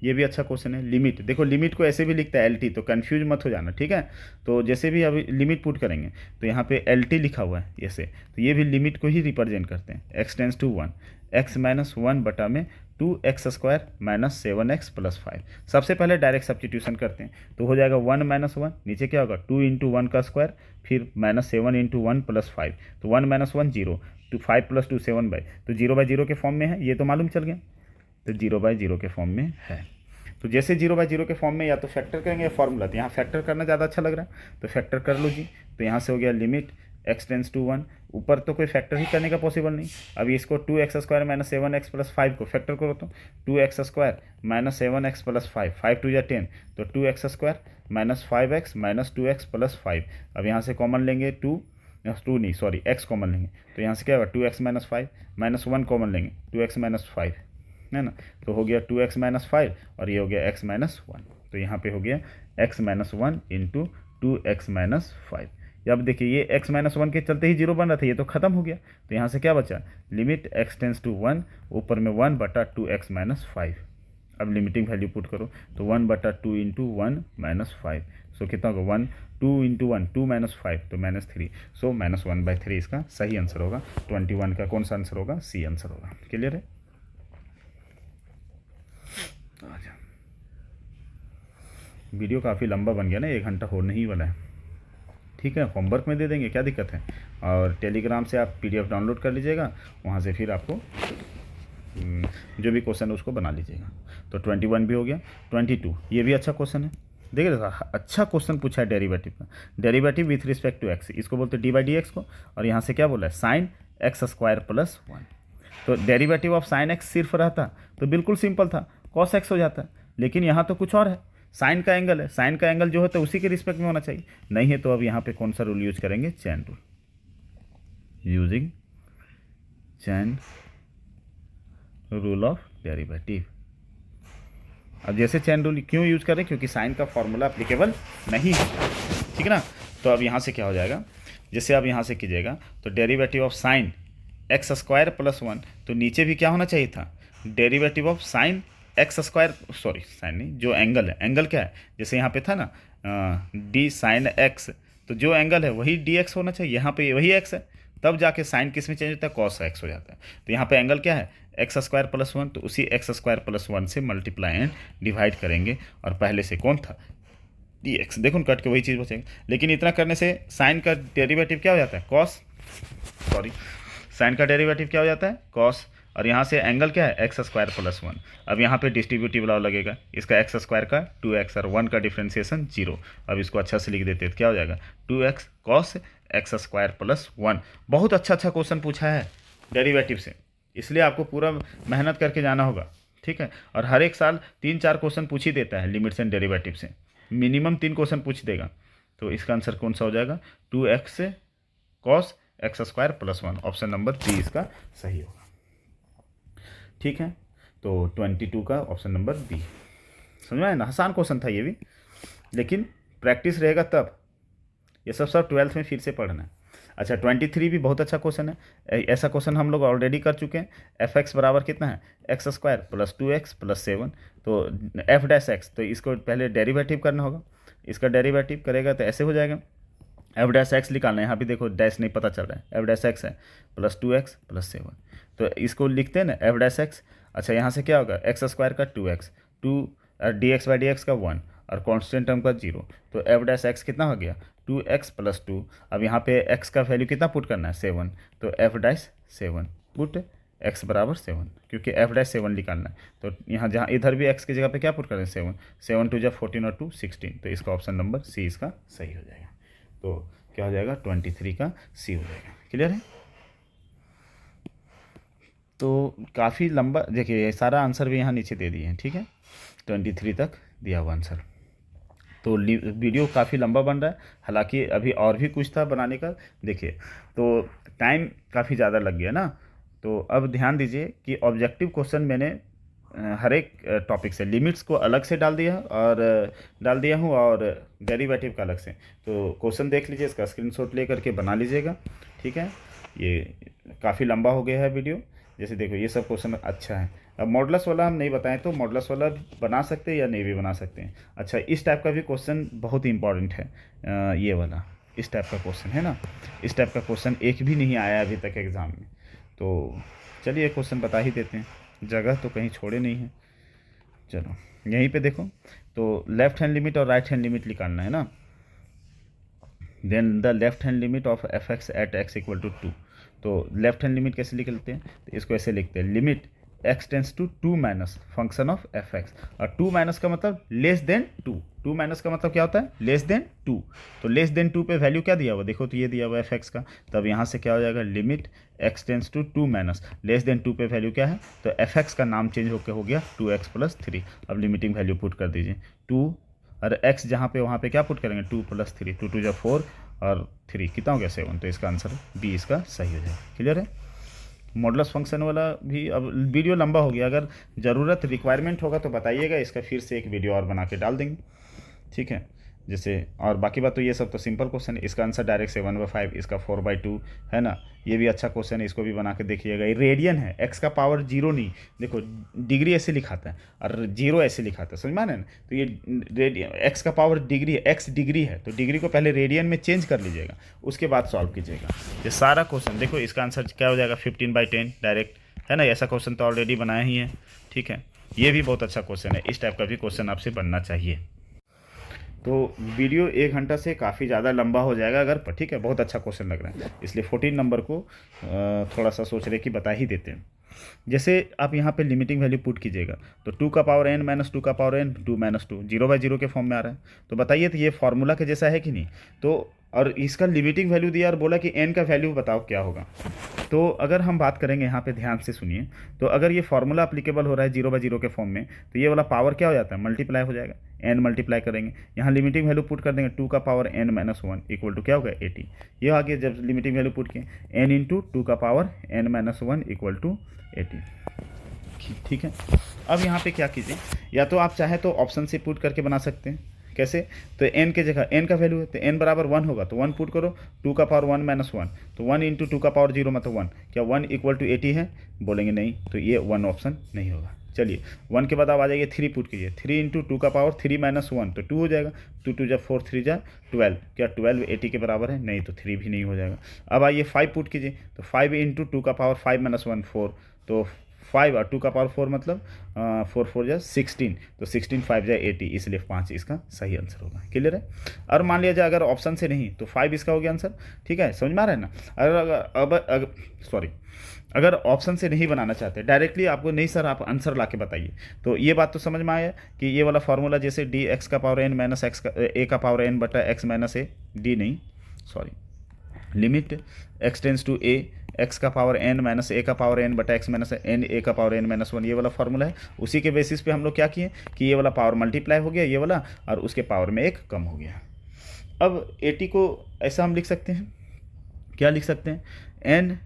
ये भी अच्छा क्वेश्चन है, लिमिट, देखो लिमिट को ऐसे भी लिखता है LT, तो कंफ्यूज मत हो जाना, ठीक है। तो जैसे भी अभी लिमिट पुट करेंगे तो यहाँ पे LT लिखा हुआ है ऐसे, तो ये भी लिमिट को ही रिप्रेजेंट करते हैं, x tends to 1, x minus 1 बटा में 2x² माइनस 7x प्लस 5। सबसे पहले डायरेक्ट सब्स्टिट्यूशन करते हैं, तो हो जाएगा 1 माइनस 1, नीचे क्या होगा 2 इंटू 1 का स्क्वायर, फिर माइनस 7 इंटू 1 प्लस 5, तो 1 माइनस 1 0, तो 5 प्लस 2 7 बाई, तो 0/0 के फॉर्म में है, ये तो मालूम चल गया, तो 0/0 के फॉर्म में है। तो जैसे 0/0 के फॉर्म में या तो फैक्टर करेंगे या फॉर्मूला, तो यहाँ फैक्टर करना ज़्यादा अच्छा लग रहा है, तो फैक्टर कर लो जी। तो यहाँ से हो गया लिमिट x टेंस टू 1, ऊपर तो कोई फैक्टर ही करने का पॉसिबल नहीं, अभी इसको 2x² माइनस 7x प्लस 5 को फैक्टर करो, तो 2x² माइनस 7x प्लस 5, 5 2 या 10, तो 2x² minus 5x minus 2x plus 5। अब यहाँ से कॉमन लेंगे 2 नहीं सॉरी x कॉमन लेंगे, तो यहाँ से क्या होगा 2x माइनस 5 माइनस 1 कॉमन लेंगे 2x माइनस 5, है ना, तो हो गया 2x माइनस 5 और ये हो गया x माइनस 1, तो यहाँ पे हो गया x minus 1 into 2x minus 5। अब देखिए ये x माइनस 1 के चलते ही 0 बन रहा था, ये तो खत्म हो गया, तो यहाँ से क्या बचा लिमिट x टेंस टू 1, ऊपर में 1 बटा 2x माइनस 5। अब लिमिटिंग वैल्यू पुट करो, तो 1 बटा 2 इंटू 1 माइनस 5, सो कितना होगा 1 2 इंटू 1 2 माइनस 5, तो माइनस 3, सो माइनस 1/3 इसका सही आंसर होगा। 21 का कौन सा आंसर होगा, सी आंसर होगा। क्लियर है, वीडियो काफ़ी लंबा बन गया ना, 1 घंटा होने ही वाला है, ठीक है। होमवर्क में दे देंगे, क्या दिक्कत है, और टेलीग्राम से आप PDF डाउनलोड कर लीजिएगा, वहाँ से फिर आपको जो भी क्वेश्चन है उसको बना लीजिएगा। तो 21 भी हो गया। 22 ये भी अच्छा क्वेश्चन है, देखिए अच्छा क्वेश्चन पूछा है डेरिवेटिव का, derivative with respect to x, इसको बोलते हैं dy/dx को, और यहाँ से क्या बोला है साइन x² प्लस 1। तो डेरिवेटिव ऑफ साइन एक्स सिर्फ रहता तो बिल्कुल सिंपल था, cos x हो जाता, लेकिन यहाँ तो कुछ और है, साइन का एंगल है, साइन का एंगल जो होता है उसी के रिस्पेक्ट में होना चाहिए, नहीं है तो अब यहाँ पे कौन सा रूल यूज करेंगे, chain rule, using chain rule of derivative. अब जैसे चैन रूल क्यों यूज करें, क्योंकि साइन का फॉर्मूला एप्लीकेबल नहीं है, ठीक है ना। तो अब यहाँ से क्या हो जाएगा, जैसे आप यहाँ से कीजिएगा तो derivative of sign x² plus 1, तो नीचे भी क्या होना चाहिए था, derivative of sign x², sorry sine नहीं, जो एंगल है, एंगल क्या है, जैसे यहाँ पे था ना d साइन x, तो जो एंगल है वही dx होना चाहिए, यहाँ पे वही x है, तब जाके साइन किस में चेंज होता है, cos x हो जाता है। तो यहाँ पे एंगल क्या है x² प्लस 1, तो उसी x² प्लस 1 से मल्टीप्लाई एंड डिवाइड करेंगे, और पहले से कौन था dx, देखो कट के वही चीज़ बचेगा, लेकिन इतना करने से साइन का डेरिवेटिव क्या हो जाता है cos, सॉरी साइन का डेरिवेटिव क्या हो जाता है cos, और यहाँ से एंगल क्या है x² प्लस 1। अब यहाँ पे डिस्ट्रीब्यूटिव लॉ लगेगा, इसका x² का 2x और 1 का डिफ्रेंसिएशन 0। अब इसको अच्छा से लिख देते हैं, क्या हो जाएगा 2x cos x² प्लस 1। बहुत अच्छा क्वेश्चन पूछा है डेरिवेटिव से, इसलिए आपको पूरा मेहनत करके जाना होगा, ठीक है। और हर एक साल 3-4 क्वेश्चन पूछ ही देता है लिमिट्स एंड डेरिवेटिव से, मिनिमम 3 क्वेश्चन पूछ देगा। तो इसका आंसर कौन सा हो जाएगा 2x cos x square plus 1, option number b इसका सही होगा। ठीक है, तो 22 का ऑप्शन नंबर बी। समझ में आया ना, आसान क्वेश्चन था ये भी, लेकिन प्रैक्टिस रहेगा तब। ये सब 12th में फिर से पढ़ना है। अच्छा 23 भी बहुत अच्छा क्वेश्चन है। ऐसा क्वेश्चन हम लोग ऑलरेडी कर चुके हैं। एफ एक्स बराबर कितना है, x square plus 2x plus 7, तो एफ डैश एक्स, तो इसको पहले डेरिवेटिव करना होगा। इसका डेरिवेटिव करेगा तो ऐसे हो जाएगा, एफ डैश एक्स निकालना है। यहाँ भी देखो डैश नहीं पता चल रहा है, एफ डैश एक्स है प्लस 2x प्लस 7, तो इसको लिखते हैं ना एफ डैश एक्स। अच्छा यहाँ से क्या होगा, एक्स स्क्वायर का 2x, D x by d x का 1 और कांस्टेंट टर्म का 0, तो एफ डैश एक्स कितना हो गया 2x प्लस 2। अब यहाँ पे x का वैल्यू कितना पुट करना है 7, तो एफ डैश 7 पुट x बराबर 7, क्योंकि एफ डैश 7 निकालना है। तो यहाँ जहाँ इधर भी x की जगह पे क्या पुट करें 7, 7 टू जा 14 और 2 16, तो इसका ऑप्शन नंबर सी इसका सही हो जाएगा। तो क्या हो जाएगा 23 का सी हो जाएगा। क्लियर है। तो काफ़ी लंबा देखिए, सारा आंसर भी यहाँ नीचे दे दिए हैं। ठीक है, 23 तक दिया हुआ आंसर। तो वीडियो काफ़ी लंबा बन रहा है, हालांकि अभी और भी कुछ था बनाने का। देखिए तो टाइम काफ़ी ज़्यादा लग गया ना, तो अब ध्यान दीजिए कि ऑब्जेक्टिव क्वेश्चन मैंने हर एक टॉपिक से लिमिट्स को अलग से डाल दिया हूँ और डेरिवेटिव का अलग से। तो क्वेश्चन देख लीजिए, इसका स्क्रीनशॉट ले करके बना लीजिएगा। ठीक है, ये काफ़ी लंबा हो गया है वीडियो। जैसे देखो ये सब क्वेश्चन अच्छा है। अब मॉडुलस वाला हम नहीं बताएं तो मॉडुलस वाला बना सकते हैं या नहीं भी बना सकते हैं। अच्छा इस टाइप का भी क्वेश्चन बहुत इंपॉर्टेंट है, ये वाला इस टाइप का क्वेश्चन है ना, इस टाइप का क्वेश्चन एक भी नहीं आया अभी तक एग्ज़ाम में। तो चलिए क्वेश्चन बता ही देते हैं, जगह तो कहीं छोड़े नहीं है। चलो यहीं पे देखो, तो लेफ्ट हैंड लिमिट और राइट हैंड लिमिट निकालना है ना। Then the left hand limit of F x at x equal to 2। तो लेफ्ट हैंड लिमिट कैसे निकलते हैं, तो इसको ऐसे लिखते हैं, limit x tends to 2 minus function of F x. और 2 माइनस का मतलब लेस देन 2, 2 माइनस का मतलब क्या होता है लेस देन 2। तो लेस देन 2 पे वैल्यू क्या दिया हुआ, देखो तो ये दिया हुआ एफ एक्स का। तब यहाँ से क्या हो जाएगा, limit x tends to 2 minus less than 2 पे वैल्यू क्या है, तो एफ एक्स का नाम चेंज होकर हो गया 2x प्लस 3। अब लिमिटिंग वैल्यू पुट कर दीजिए 2, और x जहाँ पे वहाँ पे क्या पुट करेंगे 2 प्लस 3, 2 2 4 और 3 कितना हो गया 7, तो इसका आंसर बी इसका सही हो जाएगा। क्लियर है। मॉडुलस फंक्शन वाला भी अब वीडियो लंबा हो गया, अगर ज़रूरत रिक्वायरमेंट होगा तो बताइएगा, इसका फिर से एक वीडियो और बना के डाल देंगे। ठीक है, जैसे और बाकी बात तो ये सब तो सिंपल क्वेश्चन है। इसका आंसर डायरेक्ट 7/5, इसका 4/2 है ना। ये भी अच्छा क्वेश्चन है, इसको भी बना के देखिएगा। ये रेडियन है, एक्स का पावर 0 नहीं, देखो डिग्री ऐसे लिखाता है और 0 ऐसे लिखाता है, समझ में ना। तो ये रेडियन, एक्स का पावर डिग्री है, एक्स डिग्री है, तो डिग्री को पहले रेडियन में चेंज कर लीजिएगा, उसके बाद सॉल्व कीजिएगा ये सारा क्वेश्चन। देखो इसका आंसर क्या हो जाएगा 15/10 डायरेक्ट, है ना। ऐसा क्वेश्चन तो ऑलरेडी बनाया ही है। ठीक है, ये भी बहुत अच्छा क्वेश्चन है, इस टाइप का भी क्वेश्चन आपसे बनना चाहिए। तो वीडियो 1 घंटा से काफ़ी ज़्यादा लंबा हो जाएगा अगर, ठीक है, बहुत अच्छा क्वेश्चन लग रहा है, इसलिए 14 नंबर को थोड़ा सा सोच रहे कि बता ही देते हैं। जैसे आप यहाँ पे लिमिटिंग वैल्यू पुट कीजिएगा, तो 2 का पावर n माइनस 2 का पावर n 2 माइनस 2 0/0 के फॉर्म में आ रहा है। तो बताइए तो ये फार्मूला के जैसा है कि नहीं। तो और इसका लिमिटिंग वैल्यू दिया और बोला कि n का वैल्यू बताओ क्या होगा। तो अगर हम बात करेंगे यहाँ पे ध्यान से सुनिए, तो अगर ये फार्मूला अप्लीकेबल हो रहा है 0/0 के फॉर्म में, तो ये वाला पावर क्या हो जाता है मल्टीप्लाई हो जाएगा, n मल्टीप्लाई करेंगे, यहाँ लिमिटिंग वैल्यू पुट कर देंगे 2 का power n minus 1 equal to क्या होगा 80। ये आगे जब लिमिटिंग वैल्यू पुट किए n इंटू 2 का power n minus 1 equal to 80। ठीक है, अब यहाँ पे क्या कीजिए, या तो आप चाहे तो ऑप्शन से पुट करके बना सकते हैं। कैसे, तो n के जगह n का वैल्यू है तो n बराबर 1 होगा, तो 1 पुट करो, 2 का पावर 1 माइनस 1, तो 1 इंटू 2 का पावर 0 मतलब 1, क्या 1 इक्वल टू 80 है, बोलेंगे नहीं, तो ये 1 ऑप्शन नहीं होगा। चलिए 1 के बाद आप आ जाइए 3 पुट कीजिए, 3 इंटू 2 का पावर 3 माइनस 1, तो 2 हो जाएगा, 2 2 जा 4 3 जा 12, क्या 12 80 के बराबर है, नहीं, तो 3 भी नहीं हो जाएगा। अब आइए 5 पुट कीजिए, तो 5 इंटू 2 का पावर 5 माइनस 1 4, तो 5 और 2 का पावर 4 मतलब 4 4 जा 16, तो 16 5 जा 80, इसलिए 5 इसका सही आंसर होगा। क्लियर है। और मान लिया जाए अगर ऑप्शन से नहीं, तो 5 इसका हो गया आंसर। ठीक है, समझ में आ रहा है ना। अगर ऑप्शन से नहीं बनाना चाहते डायरेक्टली, आपको नहीं सर आप आंसर ला के बताइए, तो ये बात तो समझ में आया कि ये वाला फार्मूला जैसे डी एक्स का पावर n माइनस एक्स का ए का पावर n बटा एक्स माइनस ए, डी नहीं sorry, limit x tends to a x का पावर n माइनस ए का पावर n बटा एक्स माइनस एन ए का पावर n माइनस 1, ये वाला फार्मूला है। उसी के बेसिस पे हम लोग क्या किए कि ये वाला पावर मल्टीप्लाई हो गया ये वाला, और उसके पावर में एक कम हो गया। अब 80 को ऐसा हम लिख सकते हैं क्या लिख सकते हैं, n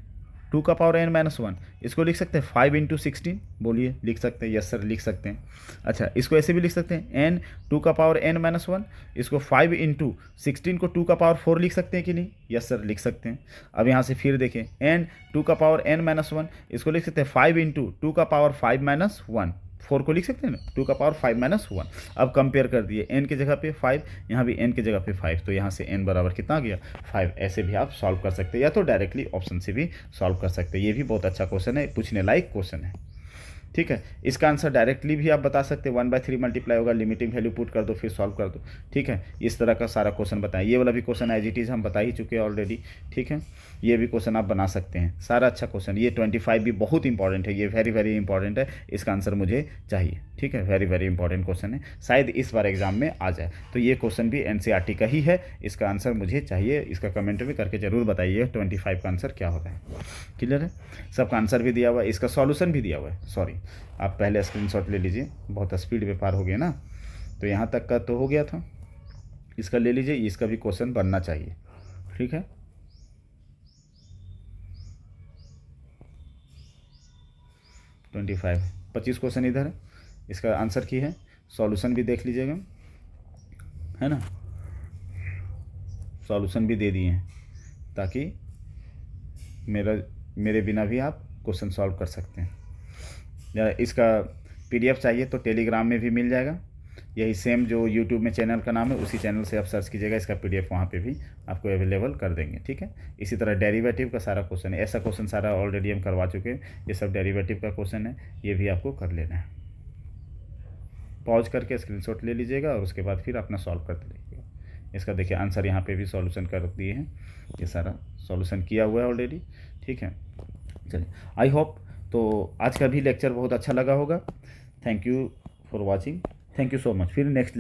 2 का पावर n माइनस 1, इसको लिख सकते हैं 5 इंटू 16, बोलिए लिख सकते हैं, यस सर लिख सकते हैं। अच्छा, इसको ऐसे भी लिख सकते हैं n 2 का पावर n माइनस 1, इसको 5 इंटू 16 को 2 का पावर 4 लिख सकते हैं कि नहीं, यस सर लिख सकते हैं। अब यहाँ से फिर देखें n 2 का पावर n माइनस 1, इसको लिख सकते हैं 5 इंटू 2 का पावर 5 माइनस 1, 4 को लिख सकते हैं ना, 2 का पावर 5 माइनस 1। अब कंपेयर कर दिए, n की जगह पे 5, यहाँ भी n की जगह पे 5, तो यहाँ से n बराबर कितना आ गया 5। ऐसे भी आप सॉल्व कर सकते हैं, या तो डायरेक्टली ऑप्शन से भी सॉल्व कर सकते हैं। ये भी बहुत अच्छा क्वेश्चन है, पूछने लायक क्वेश्चन है। ठीक है, इसका आंसर डायरेक्टली भी आप बता सकते हैं, 1/3 मल्टीप्लाई होगा, लिमिटिंग वैल्यू पुट कर दो, फिर सॉल्व कर दो। ठीक है, इस तरह का सारा क्वेश्चन बताएं। ये वाला भी क्वेश्चन एज इट इज़ हम बता ही चुके हैं ऑलरेडी। ठीक है, ये भी क्वेश्चन आप बना सकते हैं, सारा अच्छा क्वेश्चन। ये 25 भी बहुत इंपॉर्टेंट है, ये वेरी वेरी इंपॉर्टेंट है, इसका आंसर मुझे चाहिए। ठीक है, वेरी वेरी इंपॉर्टेंट क्वेश्चन है, शायद इस बार एग्जाम में आ जाए। तो ये क्वेश्चन भी एनसीईआरटी का ही है, इसका आंसर मुझे चाहिए। इसका कमेंट भी करके जरूर बताइए 25 का आंसर क्या होता है। क्लियर है, सबका आंसर भी दिया हुआ है, इसका सॉल्यूशन भी दिया हुआ है। सॉरी, आप पहले स्क्रीनशॉट ले लीजिए, बहुत स्पीड में पार हो गया ना, तो यहाँ तक का तो हो गया था, इसका ले लीजिए, इसका भी क्वेश्चन बनना चाहिए। ठीक है, ट्वेंटी 25 क्वेश्चन इधर है, इसका आंसर की है, सॉल्यूशन भी देख लीजिएगा, है ना, सॉल्यूशन भी दे दिए हैं, ताकि मेरे बिना भी आप क्वेश्चन सॉल्व कर सकते हैं। या इसका पीडीएफ चाहिए तो टेलीग्राम में भी मिल जाएगा, यही सेम जो यूट्यूब में चैनल का नाम है, उसी चैनल से आप सर्च कीजिएगा, इसका पीडीएफ वहाँ पे भी आपको अवेलेबल कर देंगे। ठीक है, इसी तरह डेरिवेटिव का सारा क्वेश्चन है, ऐसा क्वेश्चन सारा ऑलरेडी हम करवा चुके हैं, ये सब डेरिवेटिव का क्वेश्चन है, ये भी आपको कर लेना है। पॉज करके स्क्रीनशॉट ले लीजिएगा और उसके बाद फिर अपना सॉल्व करते रहिएगा। इसका देखिए आंसर यहाँ पे भी सॉल्यूशन कर दिए हैं, ये सारा सॉल्यूशन किया हुआ है ऑलरेडी। ठीक है, चलिए, आई होप तो आज का भी लेक्चर बहुत अच्छा लगा होगा। Thank you for watching, thank you so much. फिर नेक्स्ट